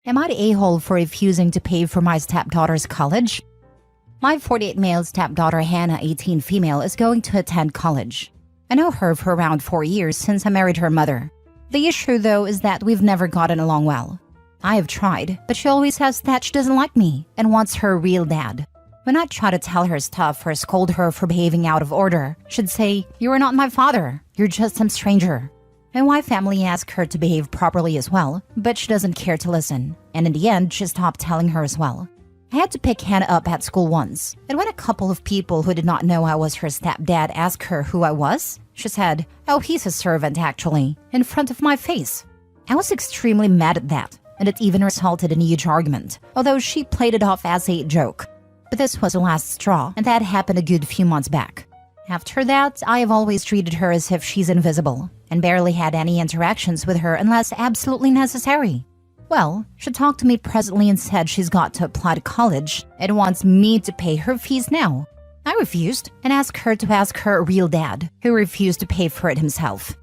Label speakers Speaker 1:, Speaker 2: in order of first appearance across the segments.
Speaker 1: Am I the a-hole for refusing to pay for my stepdaughter's college? My 48 male stepdaughter Hannah, 18 female, is going to attend college. I know her for around 4 years since I married her mother. The issue though is that we've never gotten along well. I have tried, but she always says that she doesn't like me and wants her real dad. When I try to tell her stuff or scold her for behaving out of order, she'd say, "You are not my father, you're just some stranger." My wife family asked her to behave properly as well, but she doesn't care to listen, and in the end, she stopped telling her as well. I had to pick Hannah up at school once, and when a couple of people who did not know I was her stepdad asked her who I was, she said, "Oh, he's a servant actually," in front of my face. I was extremely mad at that, and it even resulted in a huge argument, although she played it off as a joke. But this was the last straw, and that happened a good few months back. After that, I have always treated her as if she's invisible, and barely had any interactions with her unless absolutely necessary. Well, she talked to me presently and said she's got to apply to college and wants me to pay her fees now. I refused and asked her to ask her real dad, who refused to pay for it himself.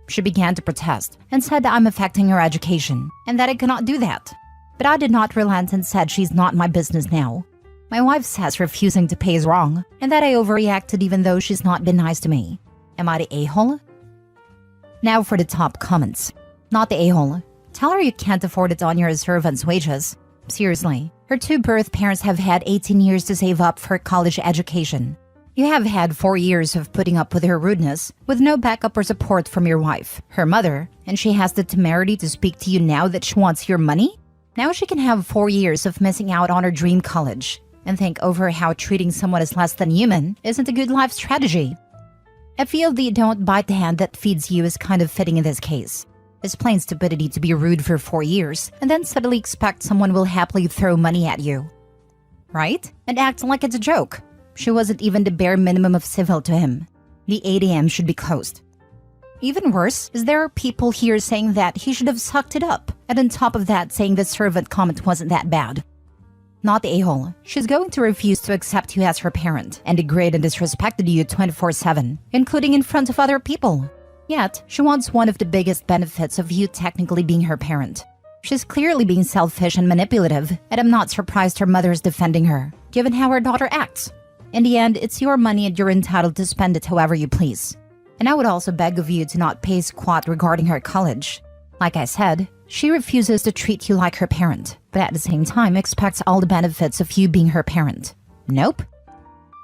Speaker 1: She began to protest and said that I'm affecting her education and that I cannot do that. But I did not relent and said she's not my business now. My wife says refusing to pay is wrong and that I overreacted even though she's not been nice to me. Am I the a-hole? Now for the top comments. Not the a-hole. Tell her you can't afford it on your servant's wages. Seriously, her 2 birth parents have had 18 years to save up for college education. You have had 4 years of putting up with her rudeness, with no backup or support from your wife, her mother, and she has the temerity to speak to you now that she wants your money? Now she can have 4 years of missing out on her dream college, and think over how treating someone as less than human isn't a good life strategy. I feel the "don't bite the hand that feeds you" is kind of fitting in this case. It's plain stupidity to be rude for 4 years and then suddenly expect someone will happily throw money at you. Right? And act like it's a joke. She wasn't even the bare minimum of civil to him. The ATM should be closed. Even worse is there are people here saying that he should have sucked it up, and on top of that saying the servant comment wasn't that bad. Not the a-hole. She's going to refuse to accept you as her parent and degrade and disrespected you 24/7, including in front of other people. Yet, she wants one of the biggest benefits of you technically being her parent. She's clearly being selfish and manipulative, and I'm not surprised her mother is defending her, given how her daughter acts. In the end, it's your money and you're entitled to spend it however you please. And I would also beg of you to not pay squat regarding her college. Like I said, she refuses to treat you like her parent, but at the same time expects all the benefits of you being her parent. Nope.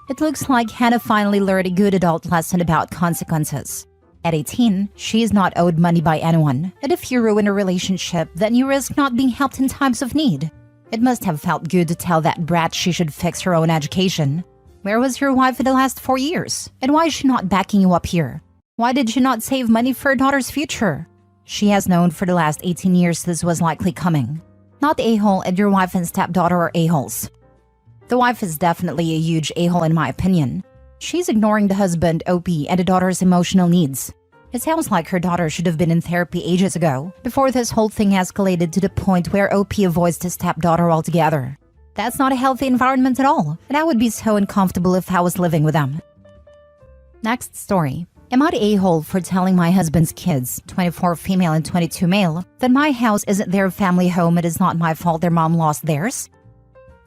Speaker 1: It looks like Hannah finally learned a good adult lesson about consequences. At 18, she is not owed money by anyone, and if you ruin a relationship, then you risk not being helped in times of need. It must have felt good to tell that brat she should fix her own education. Where was your wife for the last 4 years? And why is she not backing you up here? Why did she not save money for her daughter's future? She has known for the last 18 years this was likely coming. Not the a-hole, and your wife and stepdaughter are a-holes. The wife is definitely a huge a-hole in my opinion. She's ignoring the husband, OP, and the daughter's emotional needs. It sounds like her daughter should have been in therapy ages ago, before this whole thing escalated to the point where OP avoids his stepdaughter altogether. That's not a healthy environment at all, and I would be so uncomfortable if I was living with them. Next story. Am I the a-hole for telling my husband's kids, 24 female and 22 male, that my house isn't their family home and it's not my fault their mom lost theirs?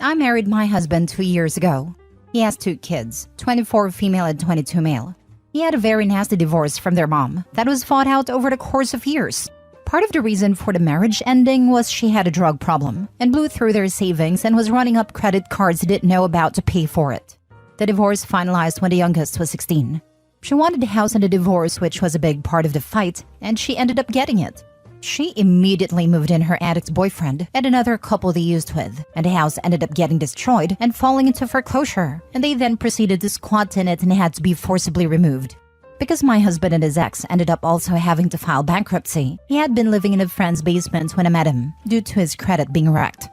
Speaker 1: I married my husband 2 years ago. He has 2 kids, 24 female and 22 male. He had a very nasty divorce from their mom that was fought out over the course of years. Part of the reason for the marriage ending was she had a drug problem and blew through their savings and was running up credit cards he didn't know about to pay for it. The divorce finalized when the youngest was 16. She wanted the house and the divorce, which was a big part of the fight, and she ended up getting it. She immediately moved in her addict's boyfriend and another couple they used with, and the house ended up getting destroyed and falling into foreclosure, and they then proceeded to squat in it and had to be forcibly removed. Because my husband and his ex ended up also having to file bankruptcy, he had been living in a friend's basement when I met him, due to his credit being wrecked.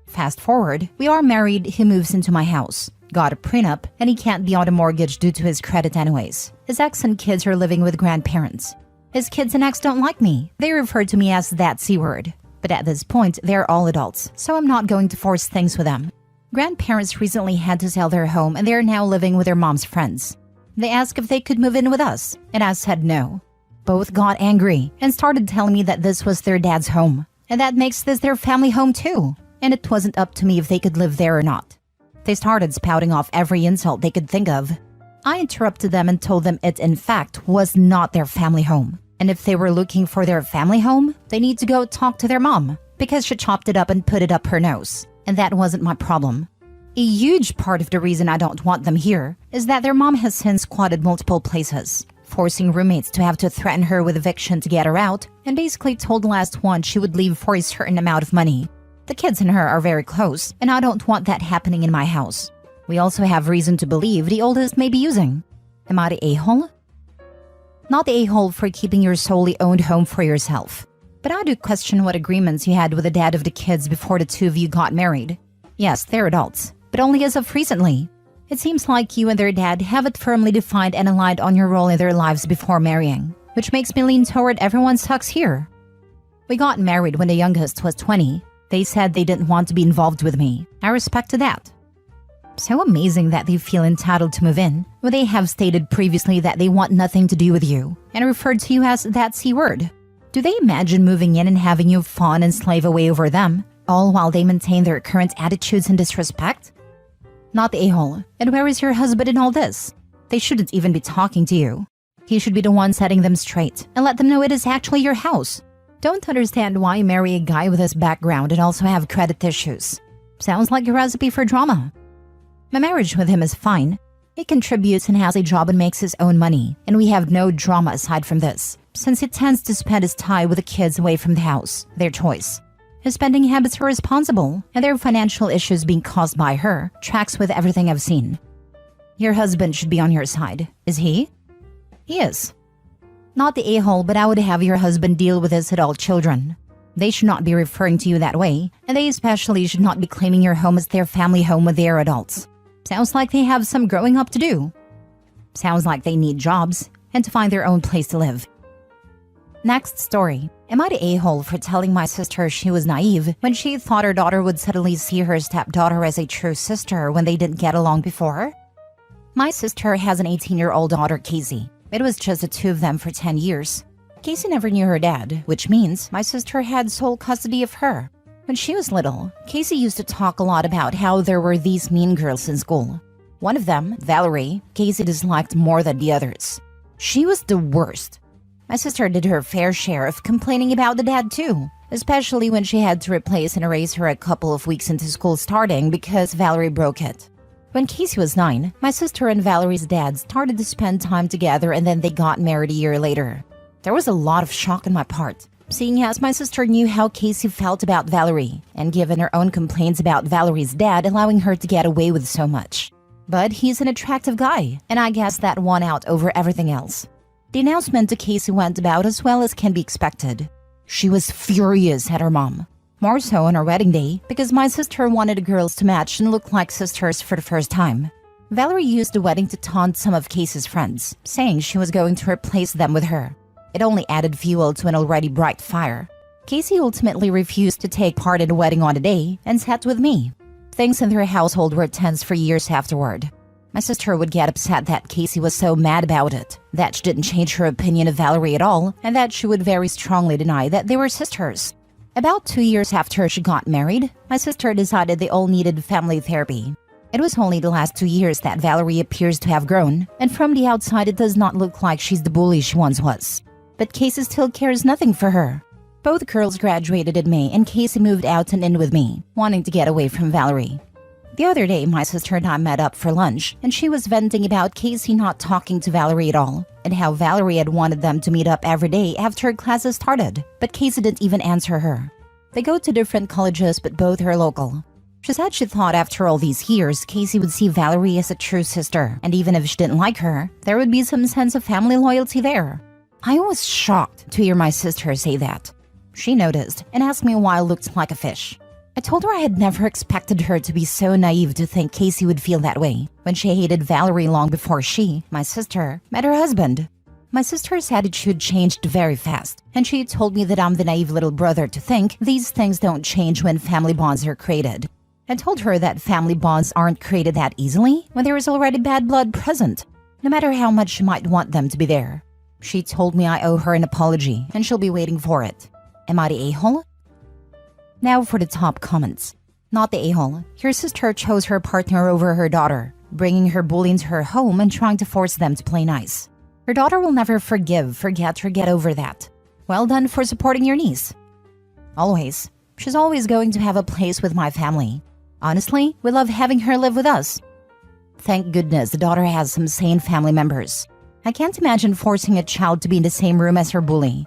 Speaker 1: Fast forward, we are married, he moves into my house, got a prenup, and he can't be on a mortgage due to his credit anyways. His ex and kids are living with grandparents. His kids and ex don't like me. They refer to me as that C-word. But at this point, they're all adults, so I'm not going to force things with them. Grandparents recently had to sell their home and they're now living with their mom's friends. They asked if they could move in with us, and I said no. Both got angry and started telling me that this was their dad's home, and that makes this their family home too. And it wasn't up to me if they could live there or not. They started spouting off every insult they could think of. I interrupted them and told them it, in fact, was not their family home. And if they were looking for their family home, they need to go talk to their mom, because she chopped it up and put it up her nose. And that wasn't my problem. A huge part of the reason I don't want them here is that their mom has since squatted multiple places, forcing roommates to have to threaten her with eviction to get her out, and basically told the last one she would leave for a certain amount of money. The kids and her are very close, and I don't want that happening in my house. We also have reason to believe the oldest may be using. Am I the a-hole? Not the a-hole for keeping your solely owned home for yourself. But I do question what agreements you had with the dad of the kids before the two of you got married. Yes, they're adults, but only as of recently. It seems like you and their dad have it firmly defined and aligned on your role in their lives before marrying, which makes me lean toward everyone sucks here. We got married when the youngest was 20. They said they didn't want to be involved with me. I respected that. So amazing that they feel entitled to move in, when they have stated previously that they want nothing to do with you, and referred to you as that C-word. Do they imagine moving in and having you fawn and slave away over them, all while they maintain their current attitudes and disrespect? Not the a-hole. And where is your husband in all this? They shouldn't even be talking to you. He should be the one setting them straight, and let them know it is actually your house. Don't understand why you marry a guy with this background and also have credit issues. Sounds like a recipe for drama. My marriage with him is fine. He contributes and has a job and makes his own money, and we have no drama aside from this, since he tends to spend his time with the kids away from the house, their choice. His spending habits are responsible, and their financial issues being caused by her tracks with everything I've seen. Your husband should be on your side, is he? He is. Not the a-hole, but I would have your husband deal with his adult children. They should not be referring to you that way, and they especially should not be claiming your home as their family home with their adults. Sounds like they have some growing up to do. Sounds like they need jobs and to find their own place to live. Next story. Am I the a-hole for telling my sister she was naive when she thought her daughter would suddenly see her stepdaughter as a true sister when they didn't get along before? My sister has an 18-year-old daughter, Casey. It was just the two of them for 10 years. Casey never knew her dad, which means my sister had sole custody of her. When she was little, Casey used to talk a lot about how there were these mean girls in school. One of them, Valerie, Casey disliked more than the others. She was the worst. My sister did her fair share of complaining about the dad too, especially when she had to replace and erase her a couple of weeks into school starting because Valerie broke it. When Casey was 9, my sister and Valerie's dad started to spend time together, and then they got married a year later. There was a lot of shock on my part, seeing as my sister knew how Casey felt about Valerie, and given her own complaints about Valerie's dad allowing her to get away with so much. But he's an attractive guy, and I guess that won out over everything else. The announcement to Casey went about as well as can be expected. She was furious at her mom. More so on our wedding day, because my sister wanted the girls to match and look like sisters for the first time. Valerie used the wedding to taunt some of Casey's friends, saying she was going to replace them with her. It only added fuel to an already bright fire. Casey ultimately refused to take part in the wedding on the day and sat with me. Things in their household were tense for years afterward. My sister would get upset that Casey was so mad about it, that she didn't change her opinion of Valerie at all, and that she would very strongly deny that they were sisters. About 2 years after she got married, my sister decided they all needed family therapy. It was only the last 2 years that Valerie appears to have grown, and from the outside it does not look like she's the bully she once was. But Casey still cares nothing for her. Both girls graduated in May, and Casey moved out and in with me, wanting to get away from Valerie. The other day, my sister and I met up for lunch, and she was venting about Casey not talking to Valerie at all, and how Valerie had wanted them to meet up every day after her classes started, but Casey didn't even answer her. They go to different colleges, but both are local. She said she thought after all these years, Casey would see Valerie as a true sister, and even if she didn't like her, there would be some sense of family loyalty there. I was shocked to hear my sister say that. She noticed and asked me why I looked like a fish. I told her I had never expected her to be so naive to think Casey would feel that way when she hated Valerie long before she, my sister, met her husband. My sister's attitude changed very fast, and she told me that I'm the naive little brother to think these things don't change when family bonds are created. I told her that family bonds aren't created that easily when there is already bad blood present, no matter how much she might want them to be there. She told me I owe her an apology, and she'll be waiting for it. Am I the a-hole? Now for the top comments. Not the a-hole. Your sister chose her partner over her daughter, bringing her bully into her home and trying to force them to play nice. Her daughter will never forgive, forget, or get over that. Well done for supporting your niece. Always. She's always going to have a place with my family. Honestly, we love having her live with us. Thank goodness the daughter has some sane family members. I can't imagine forcing a child to be in the same room as her bully.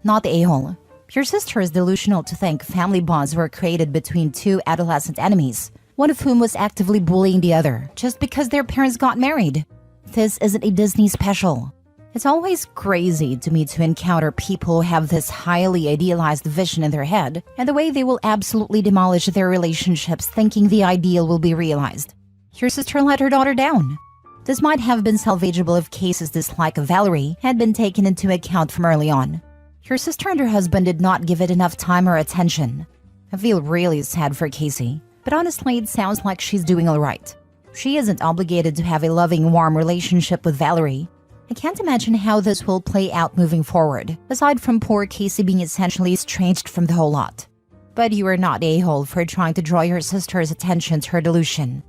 Speaker 1: Not the a-hole. Your sister is delusional to think family bonds were created between two adolescent enemies, one of whom was actively bullying the other just because their parents got married. This isn't a Disney special. It's always crazy to me to encounter people who have this highly idealized vision in their head and the way they will absolutely demolish their relationships thinking the ideal will be realized. Your sister let her daughter down. This might have been salvageable if Casey's dislike of Valerie had been taken into account from early on. Your sister and her husband did not give it enough time or attention. I feel really sad for Casey, but honestly it sounds like she's doing alright. She isn't obligated to have a loving, warm relationship with Valerie. I can't imagine how this will play out moving forward, aside from poor Casey being essentially estranged from the whole lot. But you are not a-hole for trying to draw your sister's attention to her delusion.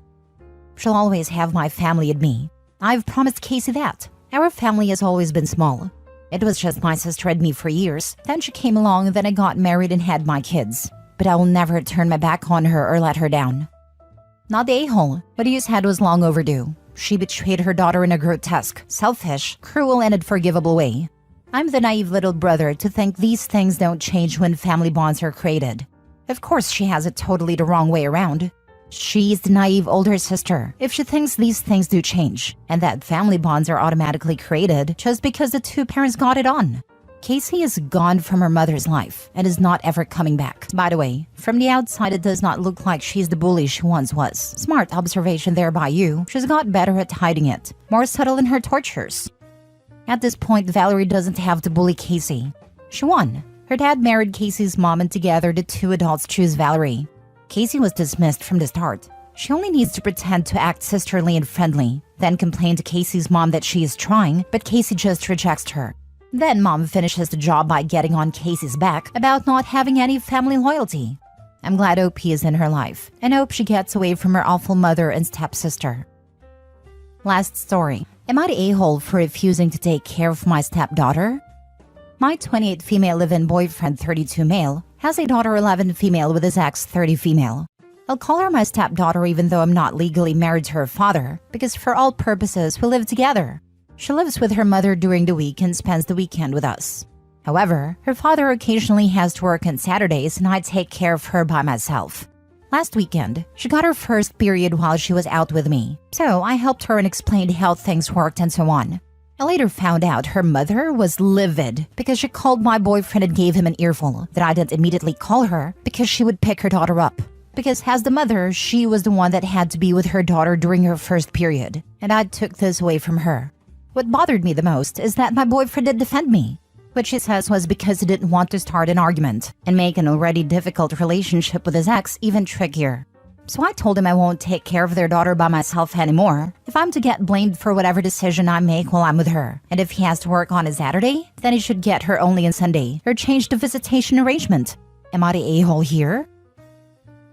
Speaker 1: She'll always have my family and me. I've promised Casey that. Our family has always been small. It was just my sister and me for years. Then she came along, then I got married and had my kids. But I will never turn my back on her or let her down. Not the a-hole. What you said was long overdue. She betrayed her daughter in a grotesque, selfish, cruel, and unforgivable way. I'm the naive little brother to think these things don't change when family bonds are created. Of course she has it totally the wrong way around. She's the naive older sister if she thinks these things do change, and that family bonds are automatically created just because the two parents got it on. Casey is gone from her mother's life and is not ever coming back. By the way, from the outside it does not look like she's the bully she once was. Smart observation there by you. She's got better at hiding it, more subtle in her tortures. At this point, Valerie doesn't have to bully Casey. She won. Her dad married Casey's mom and together the two adults choose Valerie. Casey was dismissed from the start. She only needs to pretend to act sisterly and friendly, then complain to Casey's mom that she is trying, but Casey just rejects her. Then mom finishes the job by getting on Casey's back about not having any family loyalty. I'm glad OP is in her life, and hope she gets away from her awful mother and stepsister. Last story. Am I the a-hole for refusing to take care of my stepdaughter? My 28 female live-in boyfriend, 32 male, has a daughter 11 female with his ex 30 female. I'll call her my stepdaughter even though I'm not legally married to her father, because for all purposes we live together. She lives with her mother during the week and spends the weekend with us. However, her father occasionally has to work on Saturdays and I take care of her by myself. Last weekend, she got her first period while she was out with me, so I helped her and explained how things worked and so on. I later found out her mother was livid because she called my boyfriend and gave him an earful that I didn't immediately call her because she would pick her daughter up. Because as the mother, she was the one that had to be with her daughter during her first period, and I took this away from her. What bothered me the most is that my boyfriend did defend me, which he says was because he didn't want to start an argument and make an already difficult relationship with his ex even trickier. So I told him I won't take care of their daughter by myself anymore if I'm to get blamed for whatever decision I make while I'm with her. And if he has to work on a Saturday, then he should get her only on Sunday or change the visitation arrangement. Am I the a-hole here?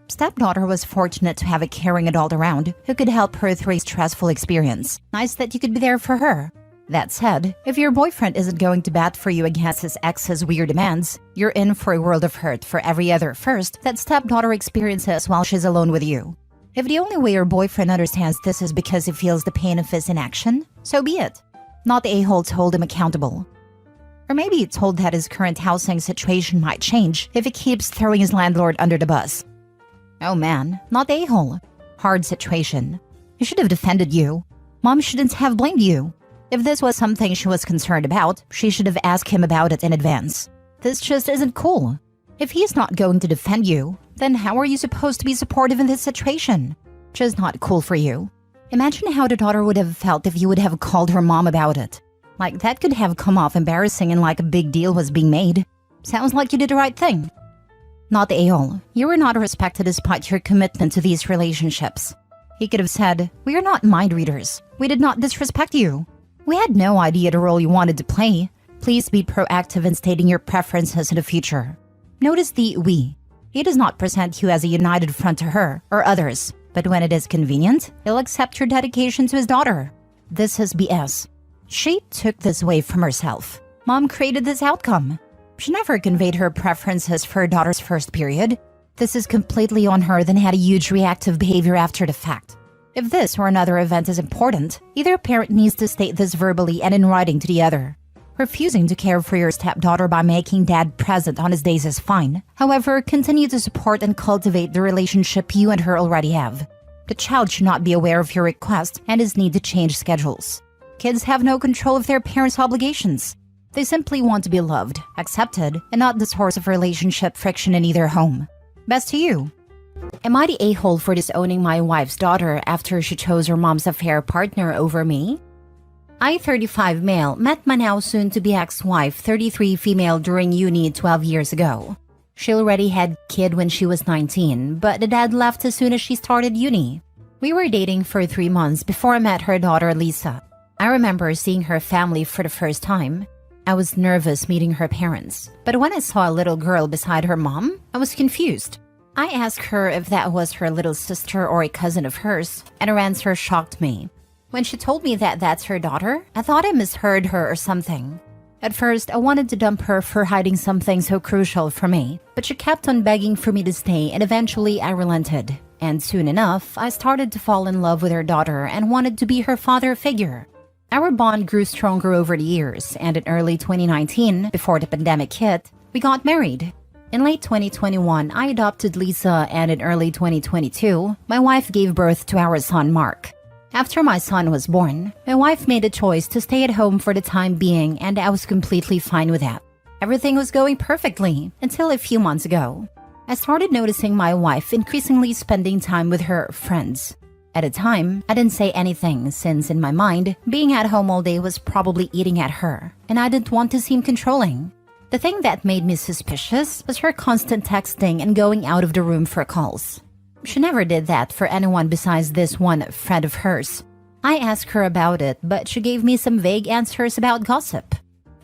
Speaker 1: Stepdaughter was fortunate to have a caring adult around who could help her through a stressful experience. Nice that you could be there for her. That said, if your boyfriend isn't going to bat for you against his ex's weird demands, you're in for a world of hurt for every other first that stepdaughter experiences while she's alone with you. If the only way your boyfriend understands this is because he feels the pain of his inaction, so be it. Not the a-hole to hold him accountable. Or maybe he told that his current housing situation might change if he keeps throwing his landlord under the bus. Oh man, not the a-hole. Hard situation. He should have defended you. Mom shouldn't have blamed you. If this was something she was concerned about, she should have asked him about it in advance. This just isn't cool. If he's not going to defend you, then how are you supposed to be supportive in this situation? Just not cool for you. Imagine how the daughter would have felt if you would have called her mom about it. Like that could have come off embarrassing and like a big deal was being made. Sounds like you did the right thing. Not the a-hole. You were not respected despite your commitment to these relationships. He could have said, "We are not mind readers. We did not disrespect you. We had no idea the role you wanted to play. Please be proactive in stating your preferences in the future." Notice the we. He does not present you as a united front to her or others, but when it is convenient, he'll accept your dedication to his daughter. This is BS. She took this away from herself. Mom created this outcome. She never conveyed her preferences for her daughter's first period. This is completely on her, then had a huge reactive behavior after the fact. If this or another event is important, either parent needs to state this verbally and in writing to the other. Refusing to care for your stepdaughter by making dad present on his days is fine. However, continue to support and cultivate the relationship you and her already have. The child should not be aware of your request and his need to change schedules. Kids have no control of their parents' obligations. They simply want to be loved, accepted, and not the source of relationship friction in either home. Best to you. Am I the a-hole for disowning my wife's daughter after she chose her mom's affair partner over me? I, 35 male, met my now soon-to-be ex-wife, 33 female, during uni 12 years ago. She already had kid when she was 19, but the dad left as soon as she started uni. We were dating for 3 months before I met her daughter, Lisa. I remember seeing her family for the first time. I was nervous meeting her parents, but when I saw a little girl beside her mom, I was confused. I asked her if that was her little sister or a cousin of hers, and her answer shocked me. When she told me that that's her daughter, I thought I misheard her or something. At first, I wanted to dump her for hiding something so crucial for me, but she kept on begging for me to stay, and eventually I relented. And soon enough, I started to fall in love with her daughter and wanted to be her father figure. Our bond grew stronger over the years, and in early 2019, before the pandemic hit, we got married. In late 2021, I adopted Lisa, and in early 2022, my wife gave birth to our son, Mark. After my son was born, my wife made a choice to stay at home for the time being, and I was completely fine with that. Everything was going perfectly until a few months ago. I started noticing my wife increasingly spending time with her friends. At the time, I didn't say anything since in my mind, being at home all day was probably eating at her, and I didn't want to seem controlling. The thing that made me suspicious was her constant texting and going out of the room for calls. She never did that for anyone besides this one friend of hers. I asked her about it, but she gave me some vague answers about gossip.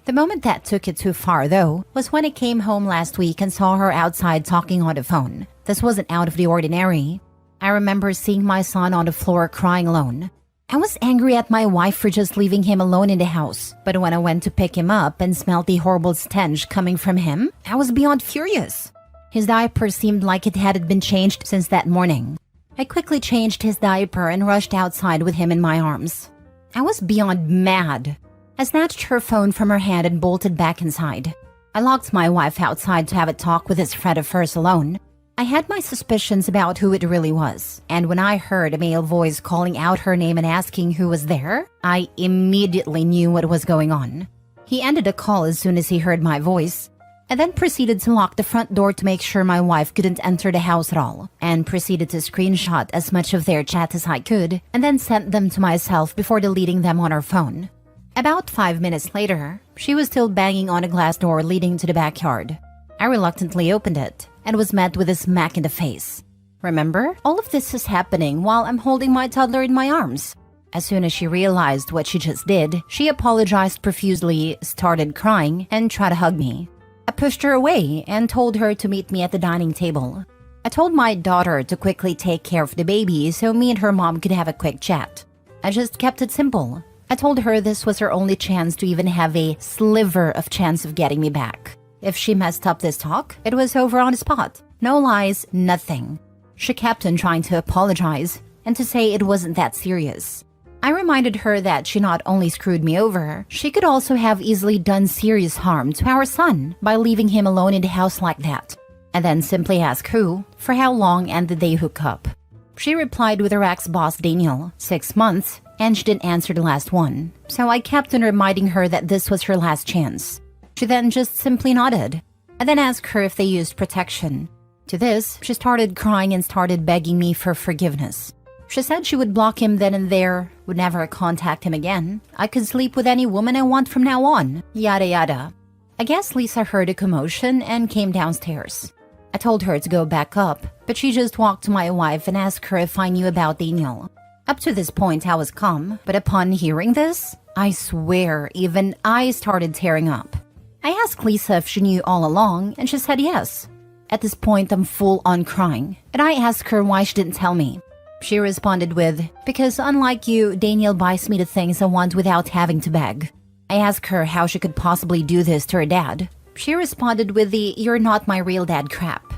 Speaker 1: The moment that took it too far, though, was when I came home last week and saw her outside talking on the phone. This wasn't out of the ordinary. I remember seeing my son on the floor crying alone. I was angry at my wife for just leaving him alone in the house, but when I went to pick him up and smelled the horrible stench coming from him, I was beyond furious. His diaper seemed like it hadn't been changed since that morning. I quickly changed his diaper and rushed outside with him in my arms. I was beyond mad. I snatched her phone from her hand and bolted back inside. I locked my wife outside to have a talk with this friend of hers alone. I had my suspicions about who it really was, and when I heard a male voice calling out her name and asking who was there, I immediately knew what was going on. He ended the call as soon as he heard my voice. I then proceeded to lock the front door to make sure my wife couldn't enter the house at all, and proceeded to screenshot as much of their chat as I could, and then sent them to myself before deleting them on her phone. About 5 minutes later, she was still banging on a glass door leading to the backyard. I reluctantly opened it, and was met with a smack in the face. Remember, all of this is happening while I'm holding my toddler in my arms. As soon as she realized what she just did, she apologized profusely, started crying, and tried to hug me. I pushed her away and told her to meet me at the dining table. I told my daughter to quickly take care of the baby so me and her mom could have a quick chat. I just kept it simple. I told her this was her only chance to even have a sliver of chance of getting me back. If she messed up this talk, it was over on the spot. No lies, nothing. She kept on trying to apologize and to say it wasn't that serious. I reminded her that she not only screwed me over, she could also have easily done serious harm to our son by leaving him alone in the house like that. And then simply asked who, for how long, and did they hook up. She replied with her ex-boss Daniel, 6 months, and she didn't answer the last one. So I kept on reminding her that this was her last chance. She then just simply nodded. I then asked her if they used protection. To this, she started crying and started begging me for forgiveness. She said she would block him then and there, would never contact him again. I could sleep with any woman I want from now on, yada yada. I guess Lisa heard a commotion and came downstairs. I told her to go back up, but she just walked to my wife and asked her if I knew about Daniel. Up to this point, I was calm, but upon hearing this, I swear even I started tearing up. I asked Lisa if she knew all along, and she said yes. At this point, I'm full on crying, and I asked her why she didn't tell me. She responded with, "Because unlike you, Daniel buys me the things I want without having to beg." I asked her how she could possibly do this to her dad. She responded with the "you're not my real dad" crap.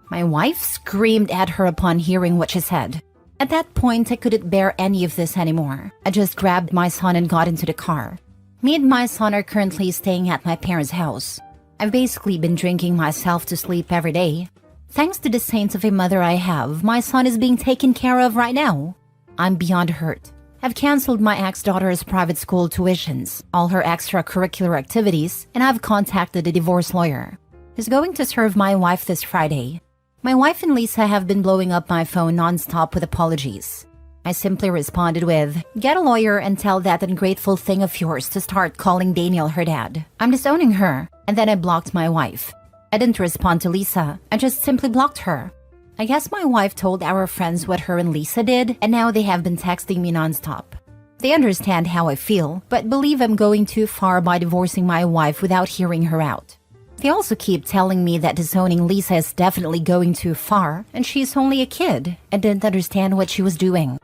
Speaker 1: My wife screamed at her upon hearing what she said. At that point, I couldn't bear any of this anymore. I just grabbed my son and got into the car. Me and my son are currently staying at my parents' house. I've basically been drinking myself to sleep every day. Thanks to the saints of a mother I have, my son is being taken care of right now. I'm beyond hurt. I've canceled my ex-daughter's private school tuitions, all her extracurricular activities, and I've contacted a divorce lawyer. He's going to serve my wife this Friday. My wife and Lisa have been blowing up my phone nonstop with apologies. I simply responded with, "Get a lawyer and tell that ungrateful thing of yours to start calling Daniel her dad. I'm disowning her." And then I blocked my wife. I didn't respond to Lisa. I just simply blocked her. I guess my wife told our friends what her and Lisa did, and now they have been texting me nonstop. They understand how I feel, but believe I'm going too far by divorcing my wife without hearing her out. They also keep telling me that disowning Lisa is definitely going too far, and she's only a kid and didn't understand what she was doing.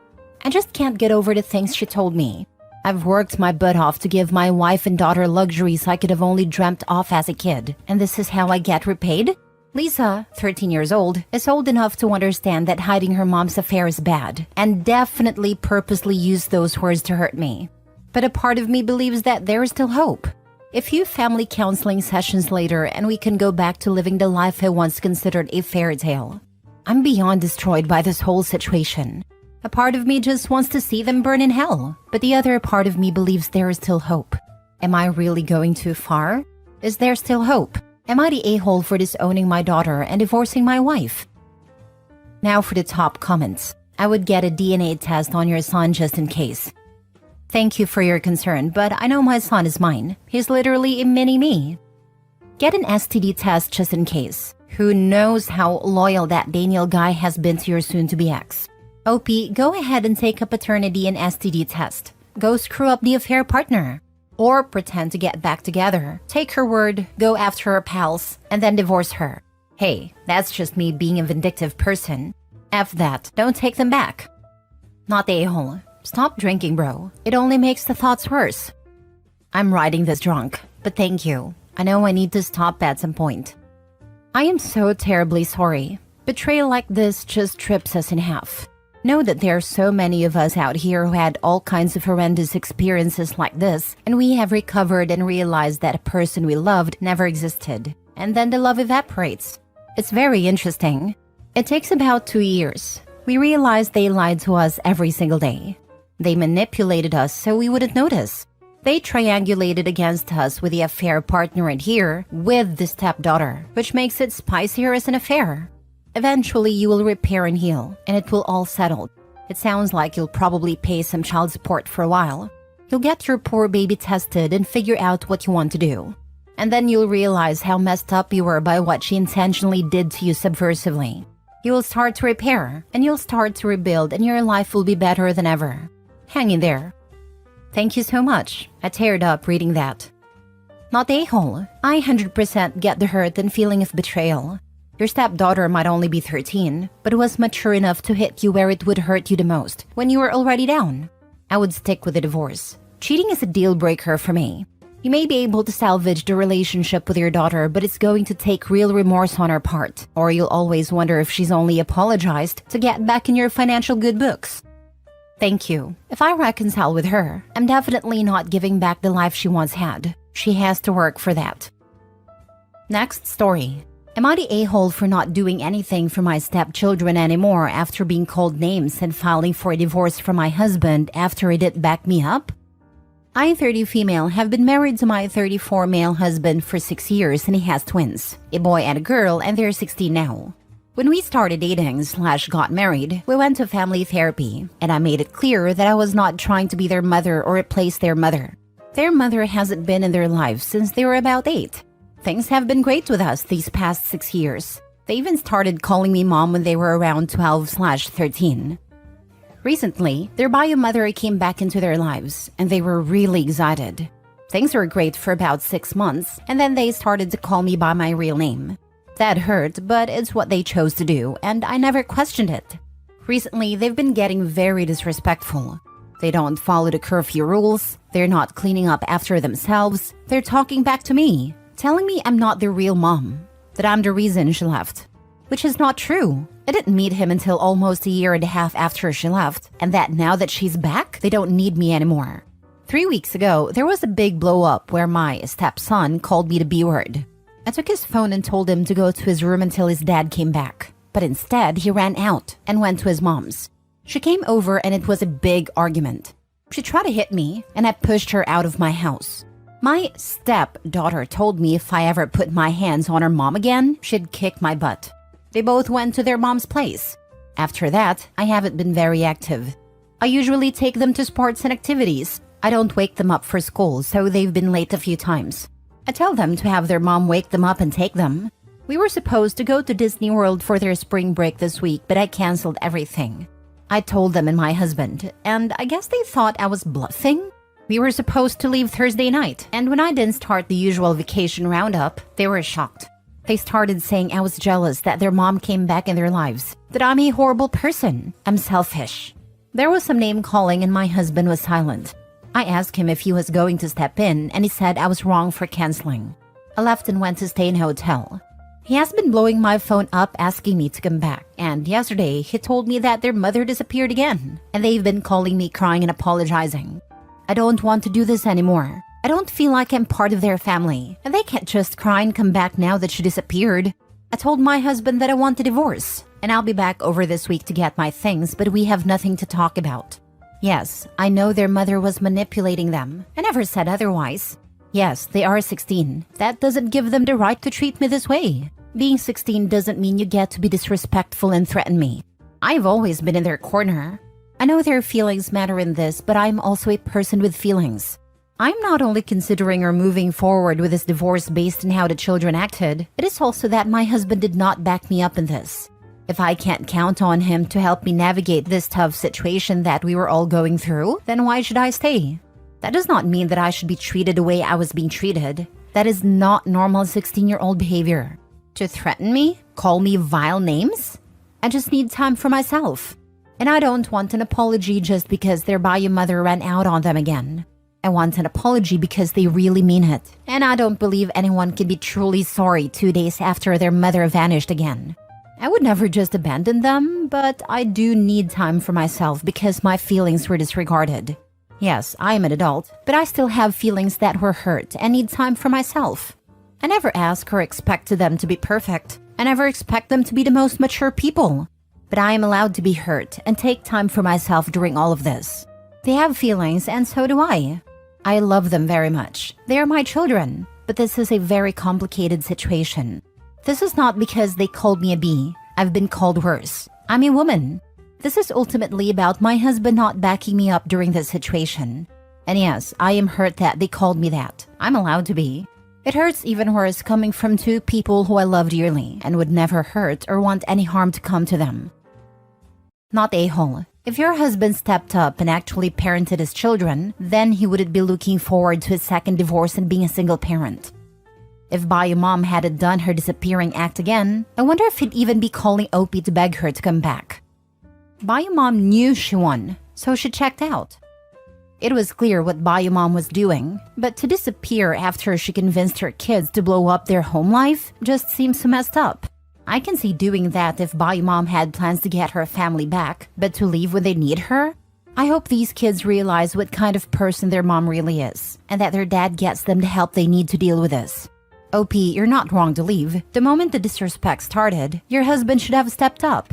Speaker 1: I just can't get over the things she told me. I've worked my butt off to give my wife and daughter luxuries I could have only dreamt of as a kid, and this is how I get repaid? Lisa, 13 years old, is old enough to understand that hiding her mom's affair is bad, and definitely purposely used those words to hurt me. But a part of me believes that there is still hope. A few family counseling sessions later, and we can go back to living the life I once considered a fairy tale. I'm beyond destroyed by this whole situation. A part of me just wants to see them burn in hell, but the other part of me believes there is still hope. Am I really going too far? Is there still hope? Am I the a-hole for disowning my daughter and divorcing my wife? Now for the top comments. I would get a DNA test on your son just in case. Thank you for your concern, but I know my son is mine. He's literally a mini-me. Get an STD test just in case. Who knows how loyal that Daniel guy has been to your soon-to-be ex. OP, go ahead and take a paternity and STD test. Go screw up the affair partner. Or pretend to get back together. Take her word, go after her pals, and then divorce her. Hey, that's just me being a vindictive person. F that, don't take them back. Not the a-hole. Stop drinking, bro. It only makes the thoughts worse. I'm writing this drunk, but thank you. I know I need to stop at some point. I am so terribly sorry. Betrayal like this just trips us in half. Know that there are so many of us out here who had all kinds of horrendous experiences like this, and we have recovered and realized that a person we loved never existed. And then the love evaporates. It's very interesting. It takes about 2 years. We realized they lied to us every single day. They manipulated us so we wouldn't notice. They triangulated against us with the affair partner and here with the stepdaughter, which makes it spicier as an affair. Eventually, you will repair and heal, and it will all settle. It sounds like you'll probably pay some child support for a while. You'll get your poor baby tested and figure out what you want to do. And then you'll realize how messed up you were by what she intentionally did to you subversively. You will start to repair, and you'll start to rebuild, and your life will be better than ever. Hang in there. Thank you so much. I teared up reading that. Not the a-hole. I 100% get the hurt and feeling of betrayal. Your stepdaughter might only be 13, but was mature enough to hit you where it would hurt you the most, when you were already down. I would stick with the divorce. Cheating is a deal breaker for me. You may be able to salvage the relationship with your daughter, but it's going to take real remorse on her part, or you'll always wonder if she's only apologized to get back in your financial good books. Thank you. If I reconcile with her, I'm definitely not giving back the life she once had. She has to work for that. Next story. Am I the a-hole for not doing anything for my stepchildren anymore after being called names and filing for a divorce from my husband after he didn't back me up? I, 30 female, have been married to my 34 male husband for 6 years and he has twins, a boy and a girl, and they're 16 now. When we started dating/got married, we went to family therapy, and I made it clear that I was not trying to be their mother or replace their mother. Their mother hasn't been in their lives since they were about 8. Things have been great with us these past 6 years. They even started calling me mom when they were around 12/13. Recently, their bio mother came back into their lives, and they were really excited. Things were great for about 6 months, and then they started to call me by my real name. That hurt, but it's what they chose to do, and I never questioned it. Recently, they've been getting very disrespectful. They don't follow the curfew rules, they're not cleaning up after themselves, they're talking back to me, telling me I'm not the real mom, that I'm the reason she left. Which is not true. I didn't meet him until almost a year and a half after she left, and that now that she's back, they don't need me anymore. 3 weeks ago, there was a big blow-up where my stepson called me the B-word. I took his phone and told him to go to his room until his dad came back. But instead, he ran out and went to his mom's. She came over and it was a big argument. She tried to hit me and I pushed her out of my house. My stepdaughter told me if I ever put my hands on her mom again, she'd kick my butt. They both went to their mom's place. After that, I haven't been very active. I usually take them to sports and activities. I don't wake them up for school, so they've been late a few times. I tell them to have their mom wake them up and take them. We were supposed to go to Disney World for their spring break this week, but I canceled everything. I told them and my husband, and I guess they thought I was bluffing. We were supposed to leave Thursday night, and when I didn't start the usual vacation roundup, they were shocked. They started saying I was jealous that their mom came back in their lives, that I'm a horrible person, I'm selfish. There was some name-calling and my husband was silent. I asked him if he was going to step in, and he said I was wrong for canceling. I left and went to stay in a hotel. He has been blowing my phone up asking me to come back, and yesterday he told me that their mother disappeared again, and they've been calling me crying and apologizing. I don't want to do this anymore. I don't feel like I'm part of their family, and they can't just cry and come back now that she disappeared. I told my husband that I want a divorce, and I'll be back over this week to get my things, but we have nothing to talk about. Yes, I know their mother was manipulating them. I never said otherwise. Yes, they are 16. That doesn't give them the right to treat me this way. Being 16 doesn't mean you get to be disrespectful and threaten me. I've always been in their corner. I know their feelings matter in this, but I'm also a person with feelings. I'm not only considering or moving forward with this divorce based on how the children acted, it is also that my husband did not back me up in this. If I can't count on him to help me navigate this tough situation that we were all going through, then why should I stay? That does not mean that I should be treated the way I was being treated. That is not normal 16-year-old behavior. To threaten me? Call me vile names? I just need time for myself. And I don't want an apology just because their bio mother ran out on them again. I want an apology because they really mean it. And I don't believe anyone can be truly sorry 2 days after their mother vanished again. I would never just abandon them, but I do need time for myself because my feelings were disregarded. Yes, I am an adult, but I still have feelings that were hurt and need time for myself. I never ask or expect them to be perfect. I never expect them to be the most mature people. But I am allowed to be hurt and take time for myself during all of this. They have feelings and so do I. I love them very much. They are my children, but this is a very complicated situation. This is not because they called me a bee. I've been called worse. I'm a woman. This is ultimately about my husband not backing me up during this situation. And yes, I am hurt that they called me that. I'm allowed to be. It hurts even worse coming from two people who I love dearly and would never hurt or want any harm to come to them. Not a-hole. If your husband stepped up and actually parented his children, then he wouldn't be looking forward to his second divorce and being a single parent. If bio mom hadn't done her disappearing act again, I wonder if he'd even be calling Opie to beg her to come back. Bio mom knew she won, so she checked out. It was clear what bio mom was doing, but to disappear after she convinced her kids to blow up their home life just seems so messed up. I can see doing that if bio mom had plans to get her family back, but to leave when they need her? I hope these kids realize what kind of person their mom really is, and that their dad gets them the help they need to deal with this. OP, you're not wrong to leave. The moment the disrespect started, your husband should have stepped up.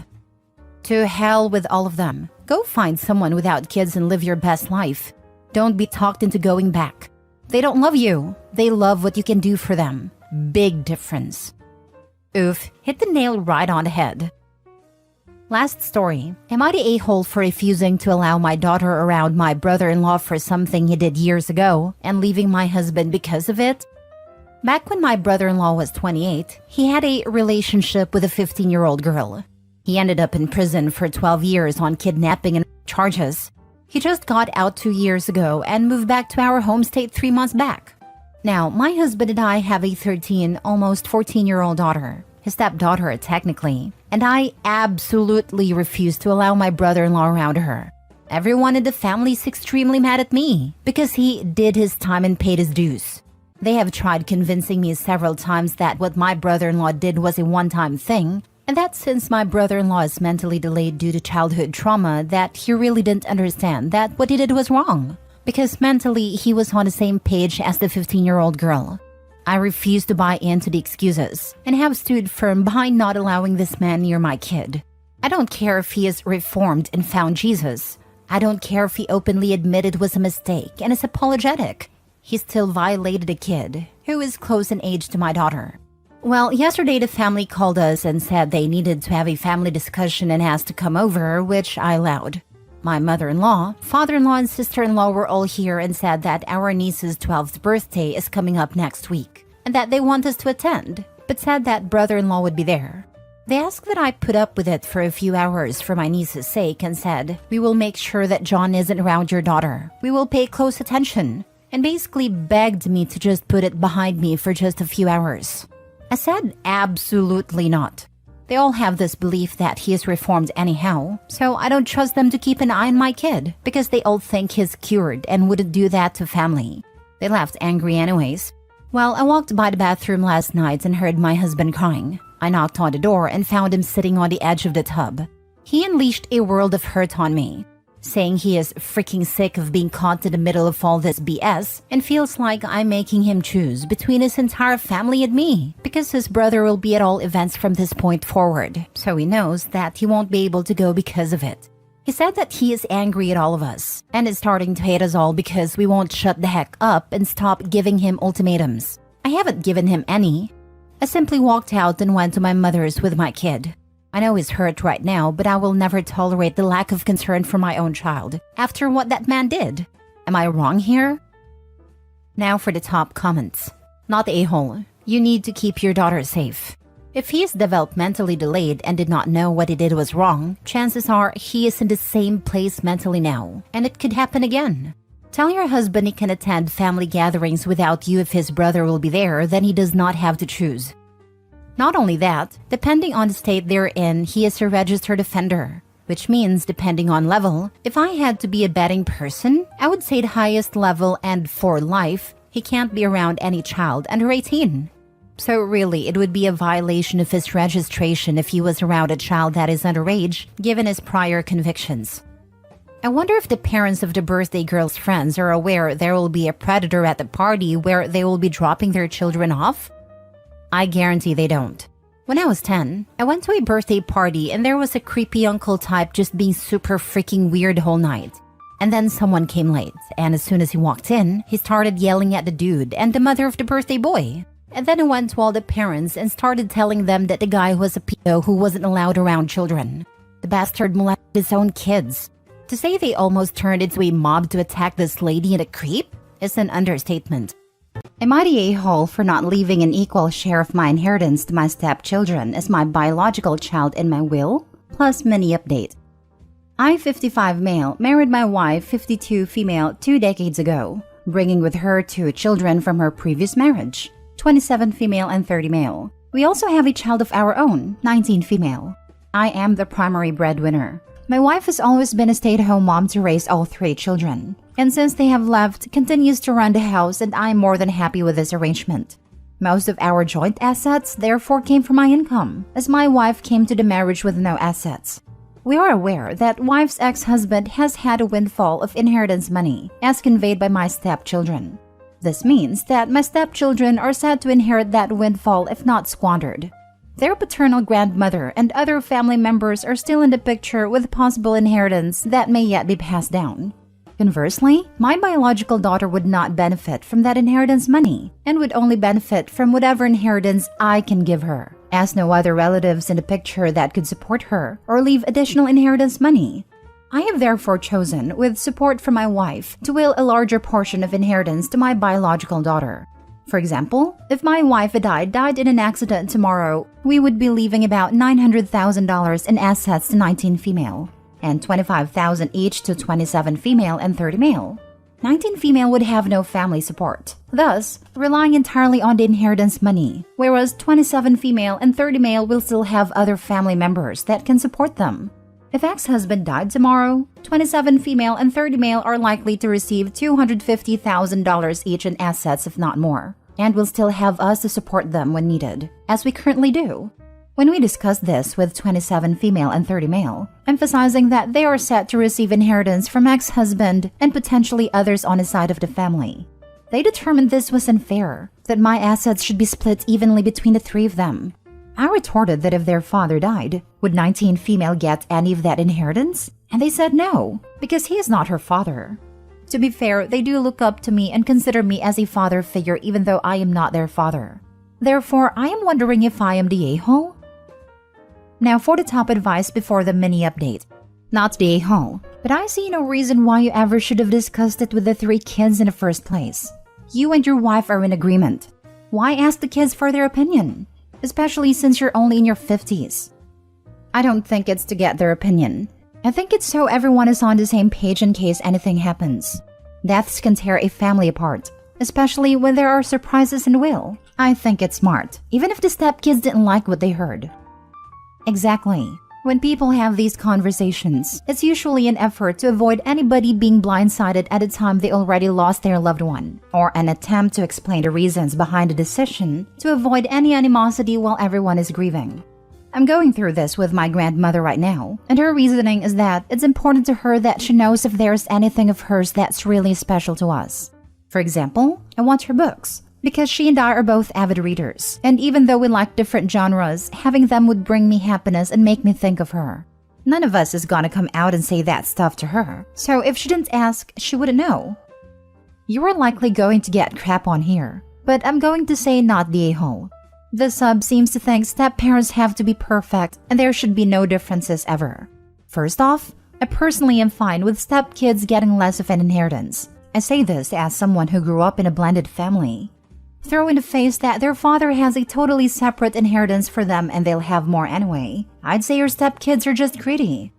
Speaker 1: To hell with all of them. Go find someone without kids and live your best life. Don't be talked into going back. They don't love you. They love what you can do for them. Big difference. Oof, hit the nail right on the head. Last story. Am I the a-hole for refusing to allow my daughter around my brother-in-law for something he did years ago and leaving my husband because of it? Back when my brother-in-law was 28, he had a relationship with a 15-year-old girl. He ended up in prison for 12 years on kidnapping and charges. He just got out 2 years ago and moved back to our home state 3 months back. Now, my husband and I have a 13, almost 14-year-old daughter. his stepdaughter technically, and I absolutely refused to allow my brother-in-law around her. Everyone in the family is extremely mad at me because he did his time and paid his dues. They have tried convincing me several times that what my brother-in-law did was a one-time thing, and that since my brother-in-law is mentally delayed due to childhood trauma, that he really didn't understand that what he did was wrong, because mentally he was on the same page as the 15-year-old girl. I refuse to buy into the excuses and have stood firm behind not allowing this man near my kid. I don't care if he is reformed and found Jesus. I don't care if he openly admitted it was a mistake and is apologetic. He still violated a kid who is close in age to my daughter. Well, yesterday the family called us and said they needed to have a family discussion and asked to come over, which I allowed. My mother-in-law, father-in-law, and sister-in-law were all here and said that our niece's 12th birthday is coming up next week and that they want us to attend, but said that brother-in-law would be there. They asked that I put up with it for a few hours for my niece's sake and said, "We will make sure that John isn't around your daughter. We will pay close attention," and basically begged me to just put it behind me for just a few hours. I said absolutely not. They all have this belief that he is reformed anyhow, so I don't trust them to keep an eye on my kid because they all think he's cured and wouldn't do that to family. They left angry anyways. Well, I walked by the bathroom last night and heard my husband crying. I knocked on the door and found him sitting on the edge of the tub. He unleashed a world of hurt on me, saying he is freaking sick of being caught in the middle of all this BS and feels like I'm making him choose between his entire family and me because his brother will be at all events from this point forward, so he knows that he won't be able to go because of it. He said that he is angry at all of us and is starting to hate us all because we won't shut the heck up and stop giving him ultimatums. I haven't given him any. I simply walked out and went to my mother's with my kid. I know he's hurt right now, but I will never tolerate the lack of concern for my own child after what that man did. Am I wrong here? Now for the top comments. Not the a-hole. You need to keep your daughter safe. If he is developmentally delayed and did not know what he did was wrong, chances are he is in the same place mentally now, and it could happen again. Tell your husband he can attend family gatherings without you if his brother will be there, then he does not have to choose. Not only that, depending on the state they're in, he is a registered offender, which means depending on level, if I had to be a betting person, I would say the highest level and for life, he can't be around any child under 18. So really, it would be a violation of his registration if he was around a child that is underage, given his prior convictions. I wonder if the parents of the birthday girl's friends are aware there will be a predator at the party where they will be dropping their children off? I guarantee they don't. When I was 10, I went to a birthday party and there was a creepy uncle type just being super freaking weird the whole night. And then someone came late, and as soon as he walked in, he started yelling at the dude and the mother of the birthday boy. And then he went to all the parents and started telling them that the guy was a pedo who wasn't allowed around children. The bastard molested his own kids. To say they almost turned into a mob to attack this lady and a creep is an understatement. Am I the a-hole for not leaving an equal share of my inheritance to my stepchildren as my biological child in my will? Plus mini update. I, 55 male, married my wife, 52 female, 2 decades ago, bringing with her 2 children from her previous marriage, 27 female and 30 male. We also have a child of our own, 19 female. I am the primary breadwinner. My wife has always been a stay-at-home mom to raise all 3 children, and since they have left, continues to run the house, and I am more than happy with this arrangement. Most of our joint assets therefore came from my income, as my wife came to the marriage with no assets. We are aware that wife's ex-husband has had a windfall of inheritance money, as conveyed by my stepchildren. This means that my stepchildren are said to inherit that windfall if not squandered. Their paternal grandmother and other family members are still in the picture with possible inheritance that may yet be passed down. Conversely, my biological daughter would not benefit from that inheritance money and would only benefit from whatever inheritance I can give her, as no other relatives in the picture that could support her or leave additional inheritance money. I have therefore chosen, with support from my wife, to will a larger portion of inheritance to my biological daughter. For example, if my wife died in an accident tomorrow, we would be leaving about $900,000 in assets to 19 female, and $25,000 each to 27 female and 30 male. 19 female would have no family support, thus relying entirely on the inheritance money, whereas 27 female and 30 male will still have other family members that can support them. If ex-husband died tomorrow, 27 female and 30 male are likely to receive $250,000 each in assets if not more, and will still have us to support them when needed, as we currently do. When we discussed this with 27 female and 30 male, emphasizing that they are set to receive inheritance from ex-husband and potentially others on his side of the family, they determined this was unfair, that my assets should be split evenly between the three of them. I retorted that if their father died, would 19 female get any of that inheritance? And they said no, because he is not her father. To be fair, they do look up to me and consider me as a father figure even though I am not their father. Therefore, I am wondering if I am the a-hole? Now for the top advice before the mini update. Not the a-hole, but I see no reason why you ever should have discussed it with the 3 kids in the first place. You and your wife are in agreement. Why ask the kids for their opinion? Especially since you're only in your 50s. I don't think it's to get their opinion. I think it's so everyone is on the same page in case anything happens. Deaths can tear a family apart, especially when there are surprises in the will. I think it's smart, even if the stepkids didn't like what they heard. Exactly. When people have these conversations, it's usually an effort to avoid anybody being blindsided at a time they already lost their loved one, or an attempt to explain the reasons behind the decision to avoid any animosity while everyone is grieving. I'm going through this with my grandmother right now, and her reasoning is that it's important to her that she knows if there's anything of hers that's really special to us. For example, I want her books, because she and I are both avid readers, and even though we like different genres, having them would bring me happiness and make me think of her. None of us is gonna come out and say that stuff to her, so if she didn't ask, she wouldn't know. You are likely going to get crap on here, but I'm going to say not the a-hole. The sub seems to think step-parents have to be perfect and there should be no differences ever. First off, I personally am fine with step-kids getting less of an inheritance. I say this as someone who grew up in a blended family. Throw in the face that their father has a totally separate inheritance for them and they'll have more anyway. I'd say your stepkids are just greedy.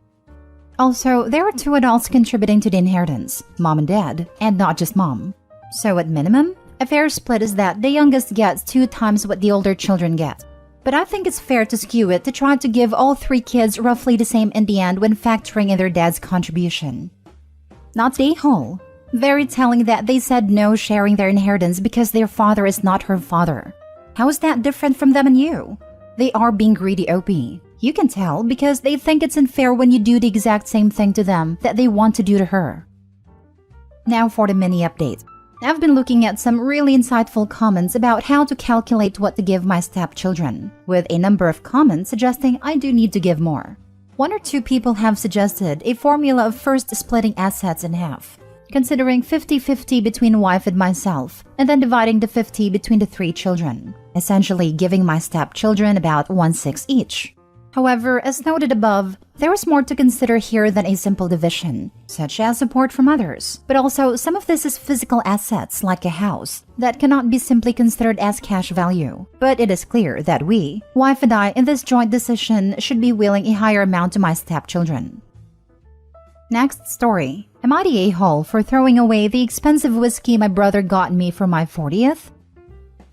Speaker 1: Also, there are 2 adults contributing to the inheritance, mom and dad, and not just mom. So at minimum, a fair split is that the youngest gets 2 times what the older children get. But I think it's fair to skew it to try to give all 3 kids roughly the same in the end when factoring in their dad's contribution. Not the a-hole. Very telling that they said no sharing their inheritance because their father is not her father. How is that different from them and you? They are being greedy OP. You can tell because they think it's unfair when you do the exact same thing to them that they want to do to her. Now for the mini update. I've been looking at some really insightful comments about how to calculate what to give my stepchildren, with a number of comments suggesting I do need to give more. 1 or 2 people have suggested a formula of first splitting assets in half, considering 50-50 between wife and myself, and then dividing the 50 between the 3 children, essentially giving my stepchildren about 1/6 each. However, as noted above, there is more to consider here than a simple division, such as support from others, but also some of this is physical assets like a house that cannot be simply considered as cash value. But it is clear that we, wife and I, in this joint decision should be willing a higher amount to my stepchildren. Next story. Am I the a-hole for throwing away the expensive whiskey my brother got me for my 40th?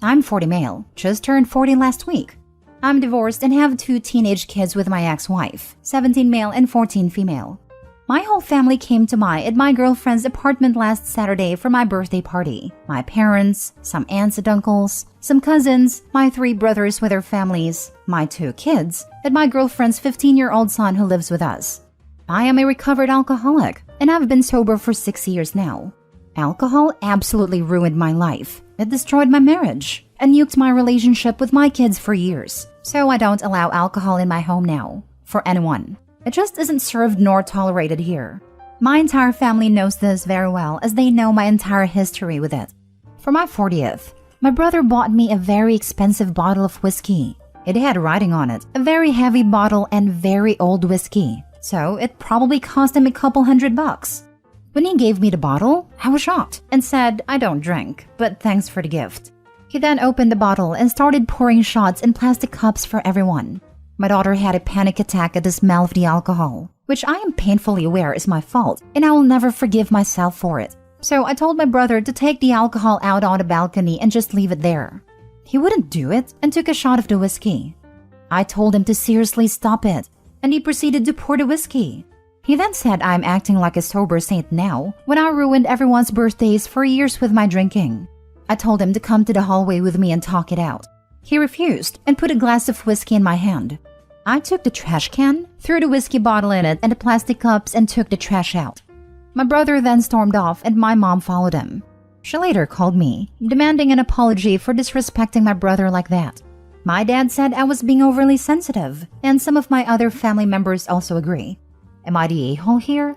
Speaker 1: I'm 40 male, just turned 40 last week. I'm divorced and have 2 teenage kids with my ex-wife, 17 male and 14 female. My whole family came to my girlfriend's apartment last Saturday for my birthday party. My parents, some aunts and uncles, some cousins, my 3 brothers with their families, my 2 kids, and my girlfriend's 15-year-old son who lives with us. I am a recovered alcoholic, and I've been sober for 6 years now. Alcohol absolutely ruined my life. It destroyed my marriage and nuked my relationship with my kids for years. So I don't allow alcohol in my home now, for anyone. It just isn't served nor tolerated here. My entire family knows this very well as they know my entire history with it. For my 40th, my brother bought me a very expensive bottle of whiskey. It had writing on it, a very heavy bottle and very old whiskey. So it probably cost him a couple $100. When he gave me the bottle, I was shocked and said, I don't drink, but thanks for the gift. He then opened the bottle and started pouring shots in plastic cups for everyone. My daughter had a panic attack at the smell of the alcohol, which I am painfully aware is my fault, and I will never forgive myself for it. So I told my brother to take the alcohol out on the balcony and just leave it there. He wouldn't do it and took a shot of the whiskey. I told him to seriously stop it, and he proceeded to pour the whiskey. He then said I'm acting like a sober saint now when I ruined everyone's birthdays for years with my drinking. I told him to come to the hallway with me and talk it out. He refused and put a glass of whiskey in my hand. I took the trash can, threw the whiskey bottle in it and the plastic cups and took the trash out. My brother then stormed off and my mom followed him. She later called me, demanding an apology for disrespecting my brother like that. My dad said I was being overly sensitive, and some of my other family members also agree. Am I the a-hole here?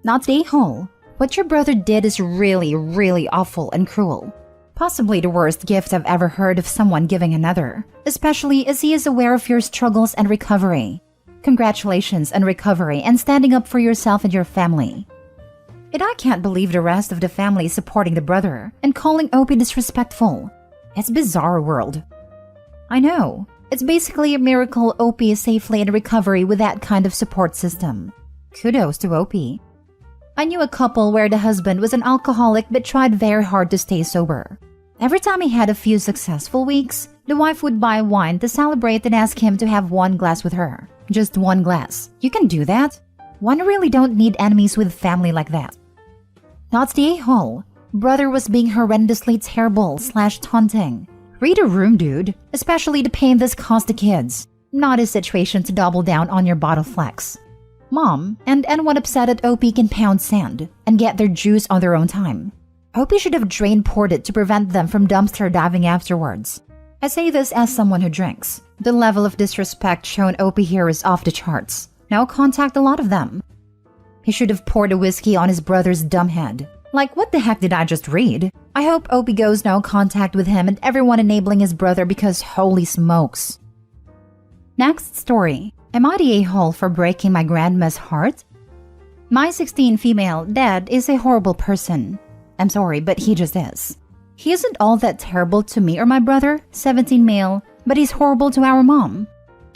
Speaker 1: Not the a-hole. What your brother did is really, really awful and cruel. Possibly the worst gift I've ever heard of someone giving another, especially as he is aware of your struggles and recovery. Congratulations on recovery and standing up for yourself and your family. And I can't believe the rest of the family supporting the brother and calling Opie disrespectful. It's bizarre world. I know. It's basically a miracle Opie is safely in recovery with that kind of support system. Kudos to Opie. I knew a couple where the husband was an alcoholic but tried very hard to stay sober. Every time he had a few successful weeks, the wife would buy wine to celebrate and ask him to have one glass with her. Just one glass. You can do that. One really don't need enemies with family like that. Not the a-hole. Brother was being horrendously terrible/taunting. Read a room, dude. Especially the pain this caused the kids. Not a situation to double down on your bottle flex. Mom and anyone upset at Opie can pound sand and get their juice on their own time. Opie should have drain-poured it to prevent them from dumpster diving afterwards. I say this as someone who drinks. The level of disrespect shown Opie here is off the charts. Now contact a lot of them. He should have poured a whiskey on his brother's dumb head. Like, what the heck did I just read? I hope Opie goes no contact with him and everyone enabling his brother because holy smokes. Next story. Am I the a-hole for breaking my grandma's heart? My 16 female dad is a horrible person. I'm sorry, but he just is. He isn't all that terrible to me or my brother, 17 male, but he's horrible to our mom.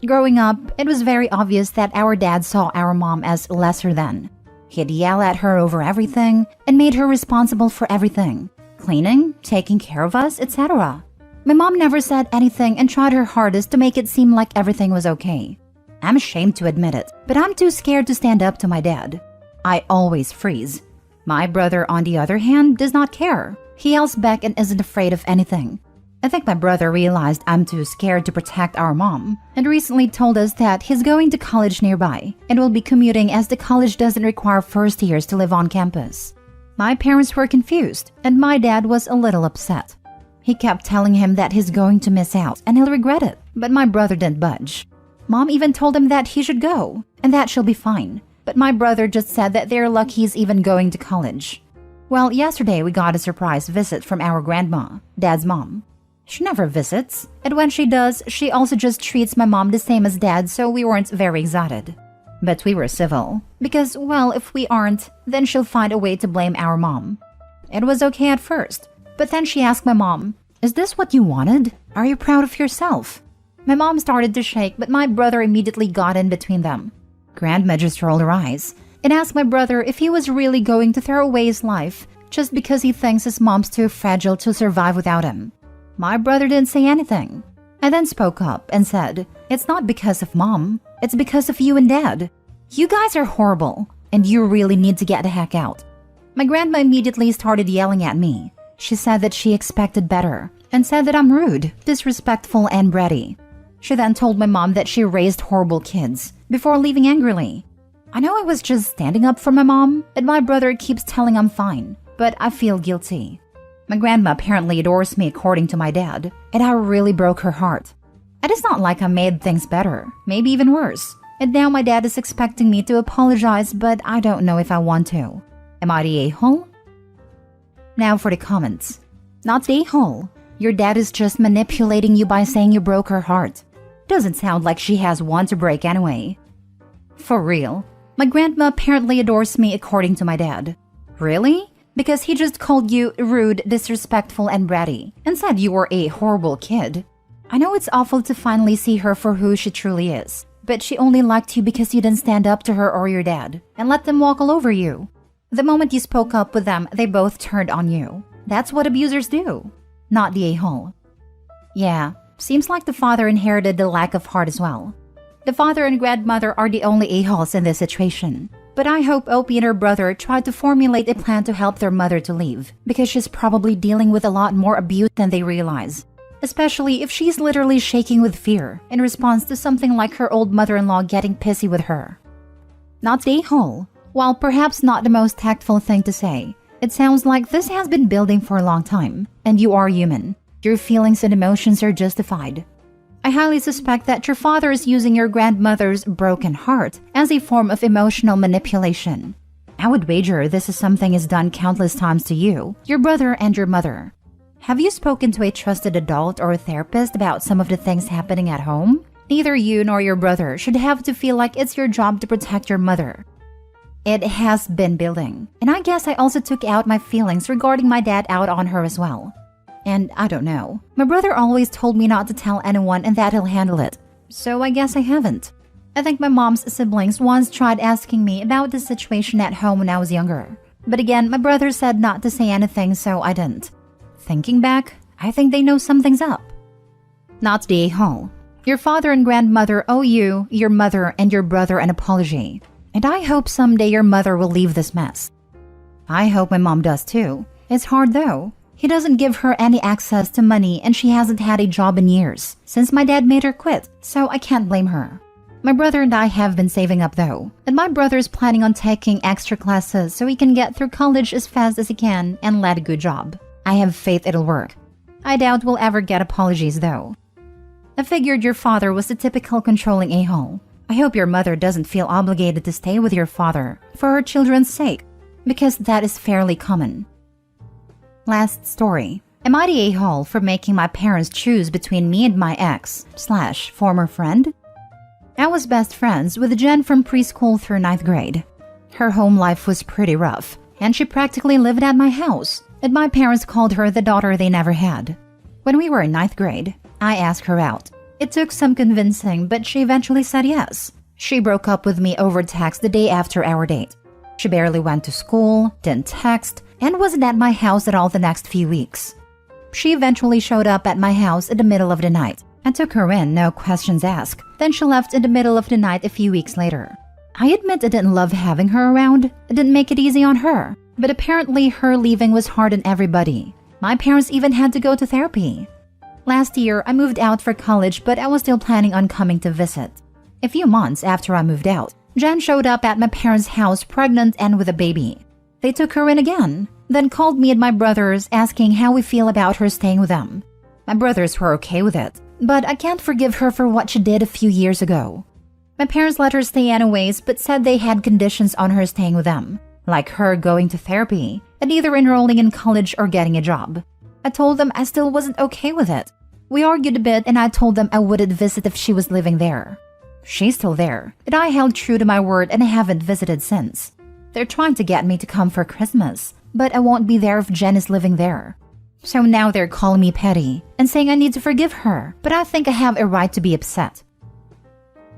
Speaker 1: Growing up, it was very obvious that our dad saw our mom as lesser than. He'd yell at her over everything and made her responsible for everything. Cleaning, taking care of us, etc. My mom never said anything and tried her hardest to make it seem like everything was okay. I'm ashamed to admit it, but I'm too scared to stand up to my dad. I always freeze. My brother, on the other hand, does not care. He yells back and isn't afraid of anything. I think my brother realized I'm too scared to protect our mom and recently told us that he's going to college nearby and will be commuting as the college doesn't require first years to live on campus. My parents were confused and my dad was a little upset. He kept telling him that he's going to miss out and he'll regret it, but my brother didn't budge. Mom even told him that he should go and that she'll be fine, but my brother just said that they're lucky he's even going to college. Well, yesterday we got a surprise visit from our grandma, Dad's mom. She never visits, and when she does, she also just treats my mom the same as Dad, so we weren't very excited. But we were civil, because, well, if we aren't, then she'll find a way to blame our mom. It was okay at first, but then she asked my mom, "Is this what you wanted? Are you proud of yourself?" My mom started to shake, but my brother immediately got in between them. Grandma just rolled her eyes and asked my brother if he was really going to throw away his life just because he thinks his mom's too fragile to survive without him. My brother didn't say anything. I then spoke up and said, "It's not because of Mom, it's because of you and Dad. You guys are horrible, and you really need to get the heck out." My grandma immediately started yelling at me. She said that she expected better, and said that I'm rude, disrespectful, and bratty. She then told my mom that she raised horrible kids, before leaving angrily. I know I was just standing up for my mom, and my brother keeps telling I'm fine, but I feel guilty. My grandma apparently adores me according to my dad, and I really broke her heart. It is not like I made things better, maybe even worse. And now my dad is expecting me to apologize, but I don't know if I want to. Am I the a-hole? Now for the comments. Not the a-hole. Your dad is just manipulating you by saying you broke her heart. Doesn't sound like she has one to break anyway. For real. My grandma apparently adores me according to my dad. Really? Because he just called you rude, disrespectful, and bratty, and said you were a horrible kid. I know it's awful to finally see her for who she truly is, but she only liked you because you didn't stand up to her or your dad, and let them walk all over you. The moment you spoke up with them, they both turned on you. That's what abusers do. Not the a-hole. Yeah, seems like the father inherited the lack of heart as well. The father and grandmother are the only a-holes in this situation. But I hope Opie and her brother tried to formulate a plan to help their mother to leave, because she's probably dealing with a lot more abuse than they realize. Especially if she's literally shaking with fear in response to something like her old mother-in-law getting pissy with her. Not the a-hole. While perhaps not the most tactful thing to say, it sounds like this has been building for a long time, and you are human. Your feelings and emotions are justified. I highly suspect that your father is using your grandmother's broken heart as a form of emotional manipulation. I would wager this is something he's done countless times to you, your brother, and your mother. Have you spoken to a trusted adult or a therapist about some of the things happening at home? Neither you nor your brother should have to feel like it's your job to protect your mother. It has been building, and I guess I also took out my feelings regarding my dad out on her as well. And I don't know. My brother always told me not to tell anyone and that he'll handle it. So I guess I haven't. I think my mom's siblings once tried asking me about the situation at home when I was younger. But again, my brother said not to say anything, so I didn't. Thinking back, I think they know something's up. Not the a-hole. Your father and grandmother owe you, your mother, and your brother an apology. And I hope someday your mother will leave this mess. I hope my mom does too. It's hard though. He doesn't give her any access to money and she hasn't had a job in years since my dad made her quit, so I can't blame her. My brother and I have been saving up though, and my brother's planning on taking extra classes so he can get through college as fast as he can and land a good job. I have faith it'll work. I doubt we'll ever get apologies though. I figured your father was the typical controlling a-hole. I hope your mother doesn't feel obligated to stay with your father for her children's sake, because that is fairly common. Last story. Am I the a-hole for making my parents choose between me and my ex/former friend? I was best friends with Jen from preschool through 9th grade. Her home life was pretty rough, and she practically lived at my house, and my parents called her the daughter they never had. When we were in 9th grade, I asked her out. It took some convincing, but she eventually said yes. She broke up with me over text the day after our date. She barely went to school, didn't text, and wasn't at my house at all the next few weeks. She eventually showed up at my house in the middle of the night. I took her in, no questions asked. Then she left in the middle of the night a few weeks later. I admit I didn't love having her around. It didn't make it easy on her. But apparently her leaving was hard on everybody. My parents even had to go to therapy. Last year, I moved out for college, but I was still planning on coming to visit. A few months after I moved out, Jen showed up at my parents' house pregnant and with a baby. They took her in again, then called me and my brothers asking how we feel about her staying with them. My brothers were okay with it, but I can't forgive her for what she did a few years ago. My parents let her stay anyways, but said they had conditions on her staying with them, like her going to therapy and either enrolling in college or getting a job. I told them I still wasn't okay with it. We argued a bit and I told them I wouldn't visit if she was living there. She's still there, but I held true to my word and I haven't visited since. They're trying to get me to come for Christmas, but I won't be there if Jen is living there. So now they're calling me petty and saying I need to forgive her, but I think I have a right to be upset.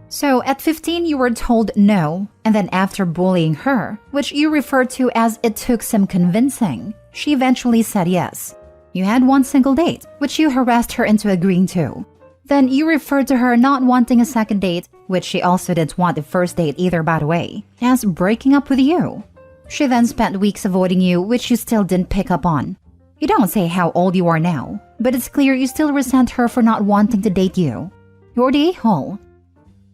Speaker 1: So at 15 you were told no, and then after bullying her, which you referred to as it took some convincing, she eventually said yes. You had one single date, which you harassed her into agreeing to. Then you referred to her not wanting a second date, which she also didn't want the first date either by the way, as breaking up with you. She then spent weeks avoiding you, which you still didn't pick up on. You don't say how old you are now, but it's clear you still resent her for not wanting to date you. You're the a-hole.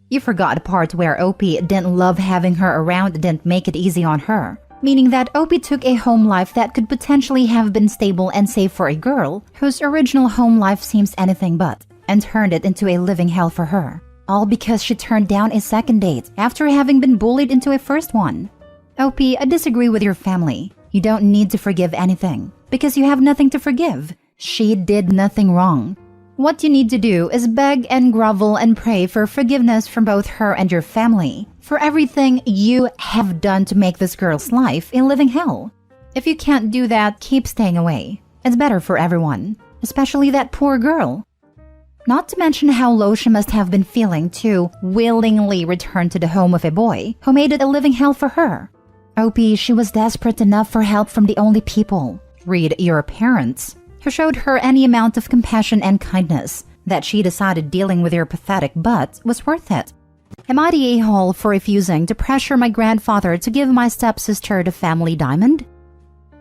Speaker 1: You forgot the part where Opie didn't love having her around and didn't make it easy on her. Meaning that Opie took a home life that could potentially have been stable and safe for a girl whose original home life seems anything but, and turned it into a living hell for her. All because she turned down a second date after having been bullied into a first one. Opie, I disagree with your family. You don't need to forgive anything, because you have nothing to forgive. She did nothing wrong. What you need to do is beg and grovel and pray for forgiveness from both her and your family for everything you have done to make this girl's life a living hell. If you can't do that, keep staying away. It's better for everyone, especially that poor girl. Not to mention how low she must have been feeling to willingly return to the home of a boy who made it a living hell for her. Opie, she was desperate enough for help from the only people, read your parents, who showed her any amount of compassion and kindness that she decided dealing with your pathetic butt was worth it. Am I the a-hole for refusing to pressure my grandfather to give my stepsister the family diamond?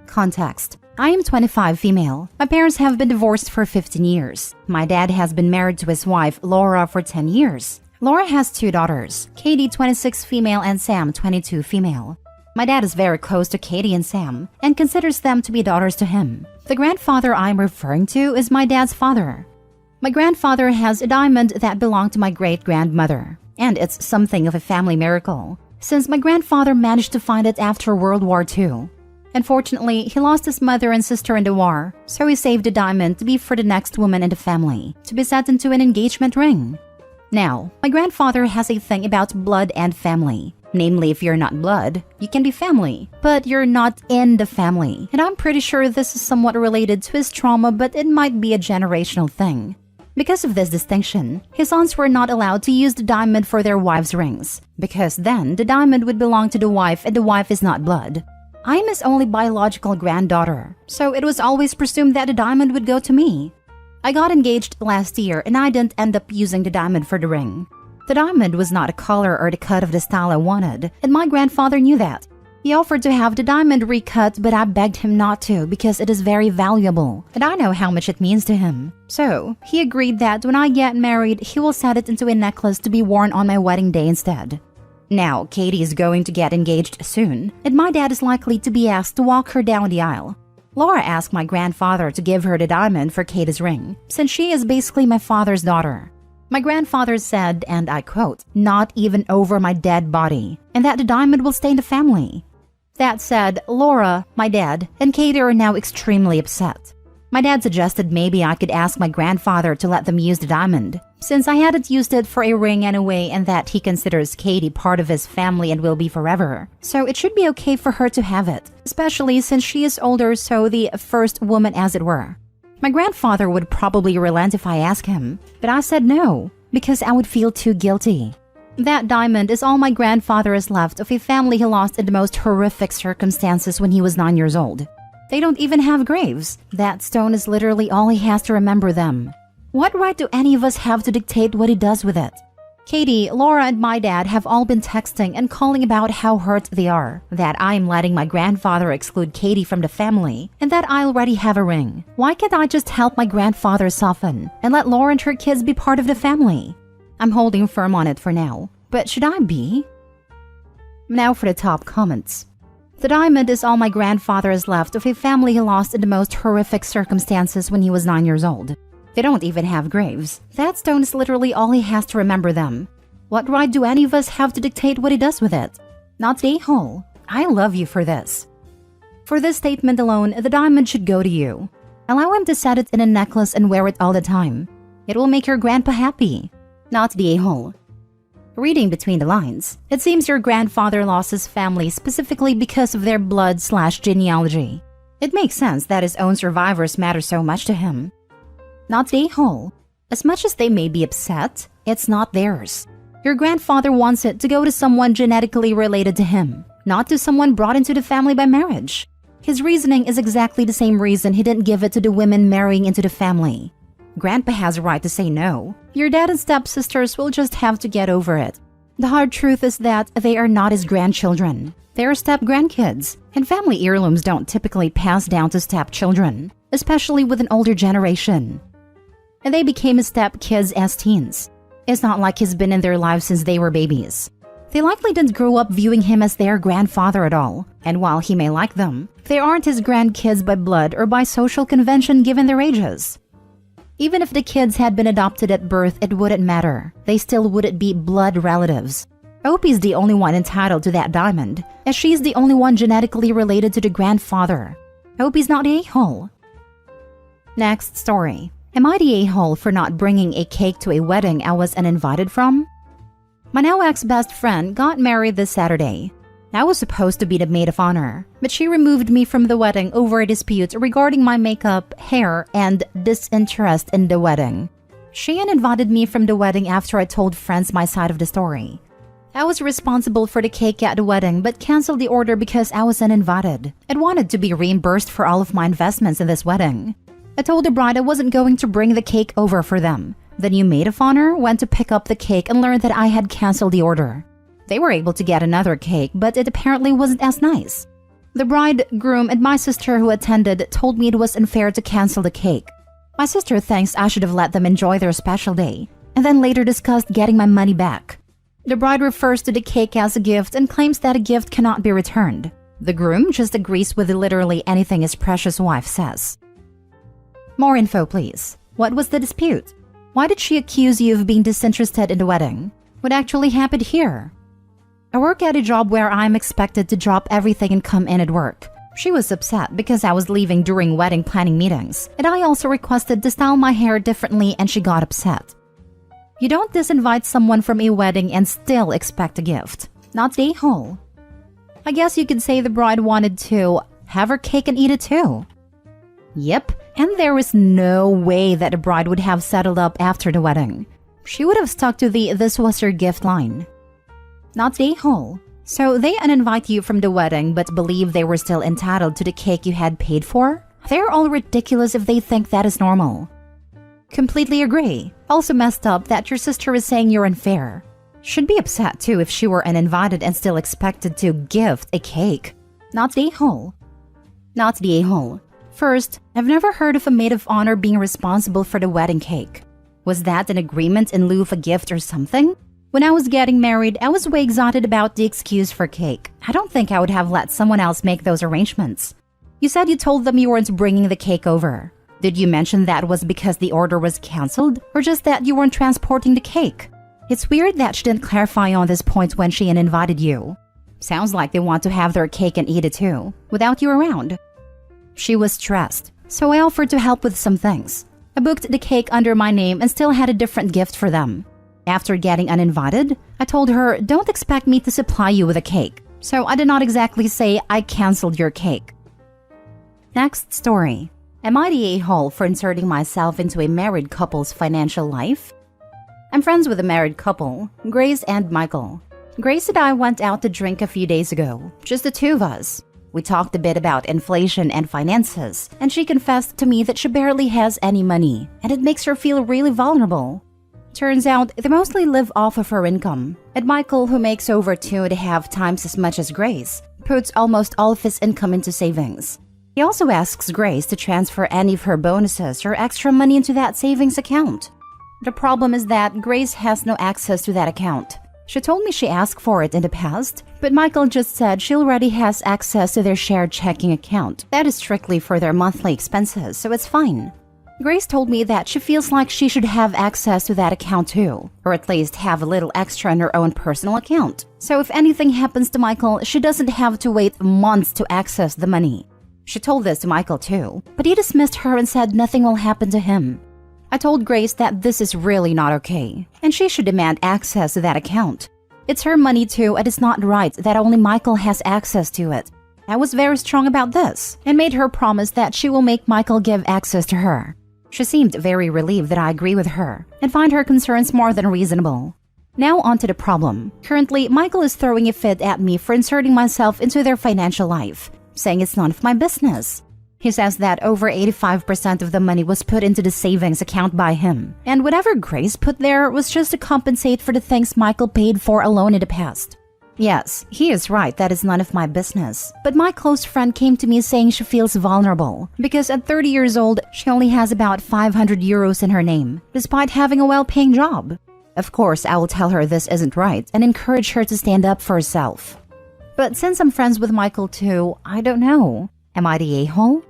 Speaker 1: Context. I am 25 female. My parents have been divorced for 15 years. My dad has been married to his wife, Laura, for 10 years. Laura has 2 daughters, Katie 26 female and Sam 22 female. My dad is very close to Katie and Sam and considers them to be daughters to him. The grandfather I'm referring to is my dad's father. My grandfather has a diamond that belonged to my great-grandmother, and it's something of a family miracle, since my grandfather managed to find it after World War II. Unfortunately, he lost his mother and sister in the war, so he saved the diamond to be for the next woman in the family, to be set into an engagement ring. Now, my grandfather has a thing about blood and family. Namely, if you're not blood, you can be family, but you're not in the family. And I'm pretty sure this is somewhat related to his trauma, but it might be a generational thing. Because of this distinction, his sons were not allowed to use the diamond for their wives' rings, because then the diamond would belong to the wife and the wife is not blood. I am his only biological granddaughter, so it was always presumed that the diamond would go to me. I got engaged last year and I didn't end up using the diamond for the ring. The diamond was not a color or the cut of the style I wanted, and my grandfather knew that. He offered to have the diamond recut, but I begged him not to because it is very valuable, and I know how much it means to him. So, he agreed that when I get married, he will set it into a necklace to be worn on my wedding day instead. Now, Katie is going to get engaged soon, and my dad is likely to be asked to walk her down the aisle. Laura asked my grandfather to give her the diamond for Katie's ring, since she is basically my father's daughter. My grandfather said, and I quote, "Not even over my dead body," and that the diamond will stay in the family. That said, Laura, my dad, and Katie are now extremely upset. My dad suggested maybe I could ask my grandfather to let them use the diamond, since I hadn't used it for a ring anyway, and that he considers Katie part of his family and will be forever. So it should be okay for her to have it, especially since she is older, so the first woman as it were. My grandfather would probably relent if I asked him, but I said no, because I would feel too guilty. That diamond is all my grandfather has left of a family he lost in the most horrific circumstances when he was 9 years old. They don't even have graves. That stone is literally all he has to remember them. What right do any of us have to dictate what he does with it? Katie, Laura, and my dad have all been texting and calling about how hurt they are, that I am letting my grandfather exclude Katie from the family, and that I already have a ring. Why can't I just help my grandfather soften and let Laura and her kids be part of the family? I'm holding firm on it for now, but should I be? Now for the top comments. The diamond is all my grandfather has left of a family he lost in the most horrific circumstances when he was 9 years old. They don't even have graves. That stone is literally all he has to remember them. What right do any of us have to dictate what he does with it? Not the a-hole. I love you for this. For this statement alone, the diamond should go to you. Allow him to set it in a necklace and wear it all the time. It will make your grandpa happy. Not the a-hole. Reading between the lines, it seems your grandfather lost his family specifically because of their blood/genealogy. It makes sense that his own survivors matter so much to him. Not the a-hole. As much as they may be upset, it's not theirs. Your grandfather wants it to go to someone genetically related to him, not to someone brought into the family by marriage. His reasoning is exactly the same reason he didn't give it to the women marrying into the family. Grandpa has a right to say no. Your dad and stepsisters will just have to get over it. The hard truth is that they are not his grandchildren. They are step-grandkids, and family heirlooms don't typically pass down to stepchildren, especially with an older generation. And they became his step-kids as teens. It's not like he's been in their lives since they were babies. They likely didn't grow up viewing him as their grandfather at all, and while he may like them, they aren't his grandkids by blood or by social convention given their ages. Even if the kids had been adopted at birth, it wouldn't matter. They still wouldn't be blood relatives. Opie's the only one entitled to that diamond, as she's the only one genetically related to the grandfather. Opie's not the a-hole. Next story. Am I the a-hole for not bringing a cake to a wedding I was uninvited from? My now ex-best friend got married this Saturday. I was supposed to be the maid of honor, but she removed me from the wedding over a dispute regarding my makeup, hair, and disinterest in the wedding. She uninvited me from the wedding after I told friends my side of the story. I was responsible for the cake at the wedding but canceled the order because I was uninvited and wanted to be reimbursed for all of my investments in this wedding. I told the bride I wasn't going to bring the cake over for them. The new maid of honor went to pick up the cake and learned that I had canceled the order. They were able to get another cake, but it apparently wasn't as nice. The bride, groom, and my sister who attended told me it was unfair to cancel the cake. My sister thinks I should have let them enjoy their special day, and then later discussed getting my money back. The bride refers to the cake as a gift and claims that a gift cannot be returned. The groom just agrees with literally anything his precious wife says. More info, please. What was the dispute? Why did she accuse you of being disinterested in the wedding? What actually happened here? I work at a job where I'm expected to drop everything and come in at work. She was upset because I was leaving during wedding planning meetings, and I also requested to style my hair differently and she got upset. You don't disinvite someone from a wedding and still expect a gift. Not the a-hole. I guess you could say the bride wanted to have her cake and eat it too. Yep, and there was no way that the bride would have settled up after the wedding. She would have stuck to the "this was your gift" line. Not the a-hole. So they uninvite you from the wedding but believe they were still entitled to the cake you had paid for? They're all ridiculous if they think that is normal. Completely agree. Also messed up that your sister is saying you're unfair. Should be upset too if she were uninvited and still expected to gift a cake. Not the a-hole. Not the a-hole. First, I've never heard of a maid of honor being responsible for the wedding cake. Was that an agreement in lieu of a gift or something? When I was getting married, I was way excited about the excuse for cake. I don't think I would have let someone else make those arrangements. You said you told them you weren't bringing the cake over. Did you mention that was because the order was canceled, or just that you weren't transporting the cake? It's weird that she didn't clarify on this point when she uninvited you. Sounds like they want to have their cake and eat it too, without you around. She was stressed, so I offered to help with some things. I booked the cake under my name and still had a different gift for them. After getting uninvited, I told her, don't expect me to supply you with a cake. So I did not exactly say I canceled your cake. Next story. Am I the a-hole for inserting myself into a married couple's financial life? I'm friends with a married couple, Grace and Michael. Grace and I went out to drink a few days ago, just the two of us. We talked a bit about inflation and finances, and she confessed to me that she barely has any money, and it makes her feel really vulnerable. Turns out, they mostly live off of her income, and Michael, who makes over 2.5 times as much as Grace, puts almost all of his income into savings. He also asks Grace to transfer any of her bonuses or extra money into that savings account. The problem is that Grace has no access to that account. She told me she asked for it in the past, but Michael just said she already has access to their shared checking account. That is strictly for their monthly expenses, so it's fine. Grace told me that she feels like she should have access to that account too, or at least have a little extra in her own personal account. So if anything happens to Michael, she doesn't have to wait months to access the money. She told this to Michael too, but he dismissed her and said nothing will happen to him. I told Grace that this is really not okay, and she should demand access to that account. It's her money too, and it's not right that only Michael has access to it. I was very strong about this, and made her promise that she will make Michael give access to her. She seemed very relieved that I agree with her, and find her concerns more than reasonable. Now on to the problem. Currently, Michael is throwing a fit at me for inserting myself into their financial life, saying it's none of my business. He says that over 85% of the money was put into the savings account by him, and whatever Grace put there was just to compensate for the things Michael paid for alone in the past. Yes, he is right that is none of my business, but my close friend came to me saying she feels vulnerable because at 30 years old, she only has about 500 euros in her name, despite having a well-paying job. Of course, I will tell her this isn't right and encourage her to stand up for herself. But since I'm friends with Michael too, I don't know. Am I the a-hole?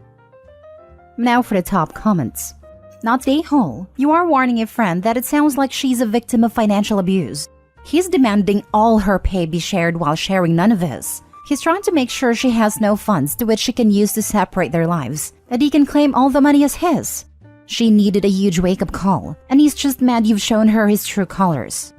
Speaker 1: Now for the top comments. Not the a-hole. You are warning a friend that it sounds like she's a victim of financial abuse. He's demanding all her pay be shared while sharing none of his. He's trying to make sure she has no funds to which she can use to separate their lives, and he can claim all the money as his. She needed a huge wake-up call, and he's just mad you've shown her his true colors.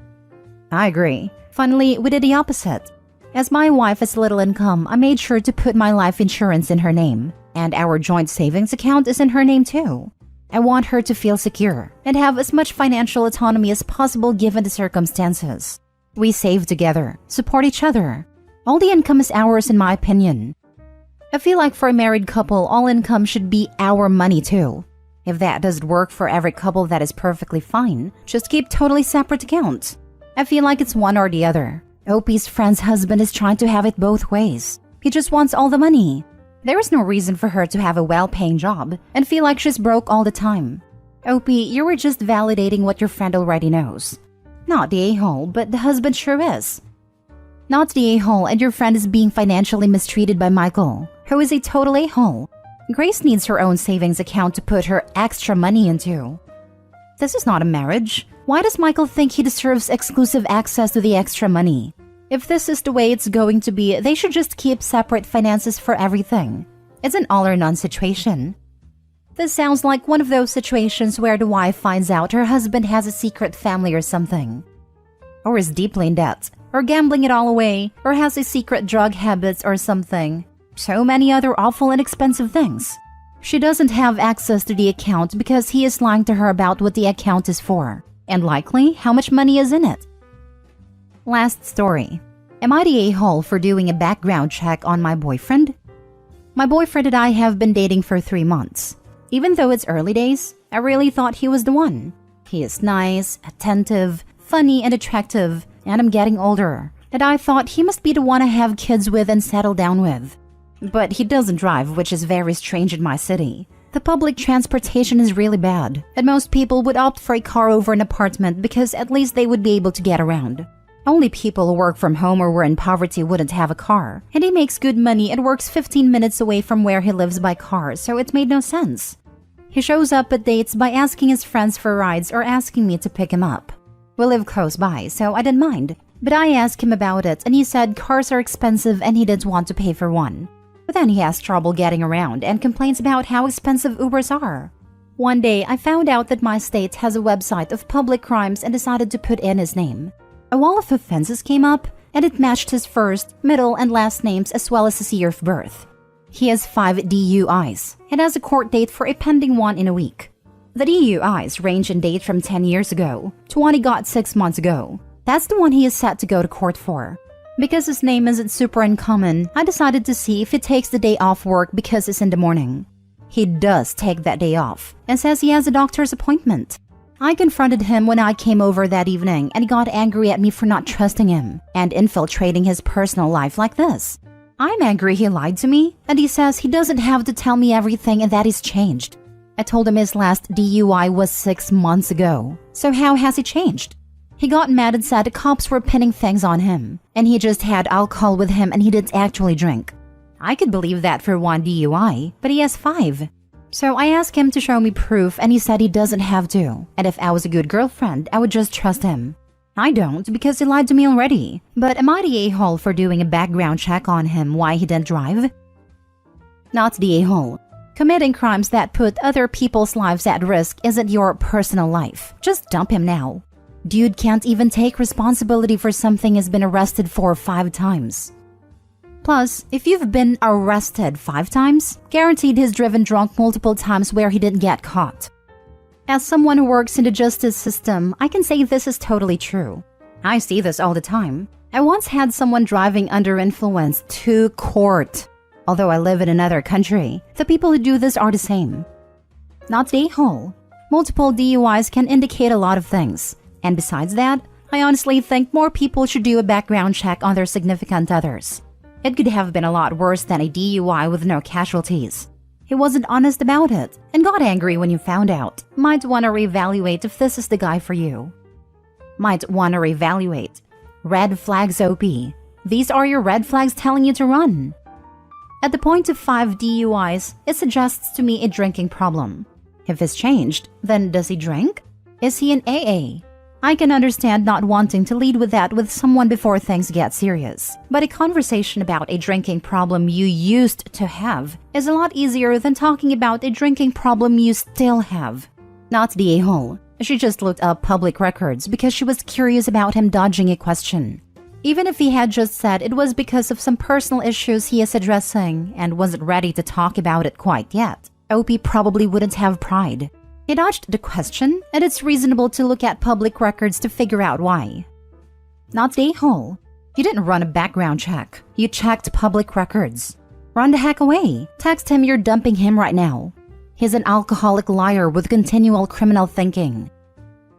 Speaker 1: I agree. Finally, we did the opposite. As my wife has little income, I made sure to put my life insurance in her name, and our joint savings account is in her name too. I want her to feel secure and have as much financial autonomy as possible given the circumstances. We save together, support each other. All the income is ours in my opinion. I feel like for a married couple, all income should be our money too. If that doesn't work for every couple, that is perfectly fine. Just keep totally separate accounts. I feel like it's one or the other. OP's friend's husband is trying to have it both ways. He just wants all the money. There is no reason for her to have a well-paying job and feel like she's broke all the time. OP, you were just validating what your friend already knows. Not the a-hole, but the husband sure is. Not the a-hole, and your friend is being financially mistreated by Michael, who is a total a-hole. Grace needs her own savings account to put her extra money into. This is not a marriage. Why does Michael think he deserves exclusive access to the extra money? If this is the way it's going to be, they should just keep separate finances for everything. It's an all-or-none situation. This sounds like one of those situations where the wife finds out her husband has a secret family or something. Or is deeply in debt, or gambling it all away, or has a secret drug habits or something. So many other awful and expensive things. She doesn't have access to the account because he is lying to her about what the account is for, and likely how much money is in it. Last story. Am I the a-hole for doing a background check on my boyfriend? My boyfriend and I have been dating for 3 months. Even though it's early days, I really thought he was the one. He is nice, attentive, funny, and attractive, and I'm getting older, and I thought he must be the one I have kids with and settle down with. But he doesn't drive, which is very strange in my city. The public transportation is really bad, and most people would opt for a car over an apartment because at least they would be able to get around. Only people who work from home or were in poverty wouldn't have a car, and he makes good money and works 15 minutes away from where he lives by car, so it made no sense. He shows up at dates by asking his friends for rides or asking me to pick him up. We live close by, so I didn't mind, but I asked him about it and he said cars are expensive and he didn't want to pay for one. But then he has trouble getting around and complains about how expensive Ubers are. One day, I found out that my state has a website of public crimes and decided to put in his name. A wall of offenses came up, and it matched his first, middle, and last names as well as his year of birth. He has 5 DUIs and has a court date for a pending one in a week. The DUIs range in date from 10 years ago to one he got 6 months ago. That's the one he is set to go to court for. Because his name isn't super uncommon, I decided to see if he takes the day off work because it's in the morning. He does take that day off and says he has a doctor's appointment. I confronted him when I came over that evening and he got angry at me for not trusting him and infiltrating his personal life like this. I'm angry he lied to me, and he says he doesn't have to tell me everything and that he's changed. I told him his last DUI was 6 months ago, so how has he changed? He got mad and said the cops were pinning things on him, and he just had alcohol with him and he didn't actually drink. I could believe that for 1 DUI, but he has 5. So I asked him to show me proof and he said he doesn't have to, and if I was a good girlfriend, I would just trust him. I don't because he lied to me already, but am I the a-hole for doing a background check on him why he didn't drive? Not the a-hole. Committing crimes that put other people's lives at risk isn't your personal life. Just dump him now. Dude can't even take responsibility for something he's been arrested for 5 times. Plus, if you've been arrested 5 times, guaranteed he's driven drunk multiple times where he didn't get caught. As someone who works in the justice system, I can say this is totally true. I see this all the time. I once had someone driving under influence to court. Although I live in another country, the people who do this are the same. Not the a-hole. Multiple DUIs can indicate a lot of things. And besides that, I honestly think more people should do a background check on their significant others. It could have been a lot worse than a DUI with no casualties. He wasn't honest about it and got angry when you found out. Might want to reevaluate if this is the guy for you. Might want to reevaluate. Red flags OP. These are your red flags telling you to run. At the point of 5 DUIs, it suggests to me a drinking problem. If it's changed, then does he drink? Is he in AA? I can understand not wanting to lead with that with someone before things get serious. But a conversation about a drinking problem you used to have is a lot easier than talking about a drinking problem you still have. Not the a-hole. She just looked up public records because she was curious about him dodging a question. Even if he had just said it was because of some personal issues he is addressing and wasn't ready to talk about it quite yet, OP probably wouldn't have pride. He dodged the question, and it's reasonable to look at public records to figure out why. Not the a-hole. You didn't run a background check. You checked public records. Run the heck away. Text him you're dumping him right now. He's an alcoholic liar with continual criminal thinking.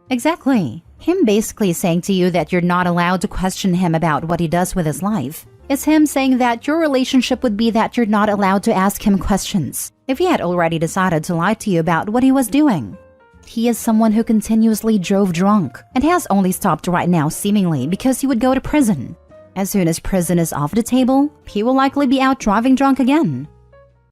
Speaker 1: Exactly. Him basically saying to you that you're not allowed to question him about what he does with his life is him saying that your relationship would be that you're not allowed to ask him questions if he had already decided to lie to you about what he was doing. He is someone who continuously drove drunk and has only stopped right now seemingly because he would go to prison. As soon as prison is off the table, he will likely be out driving drunk again.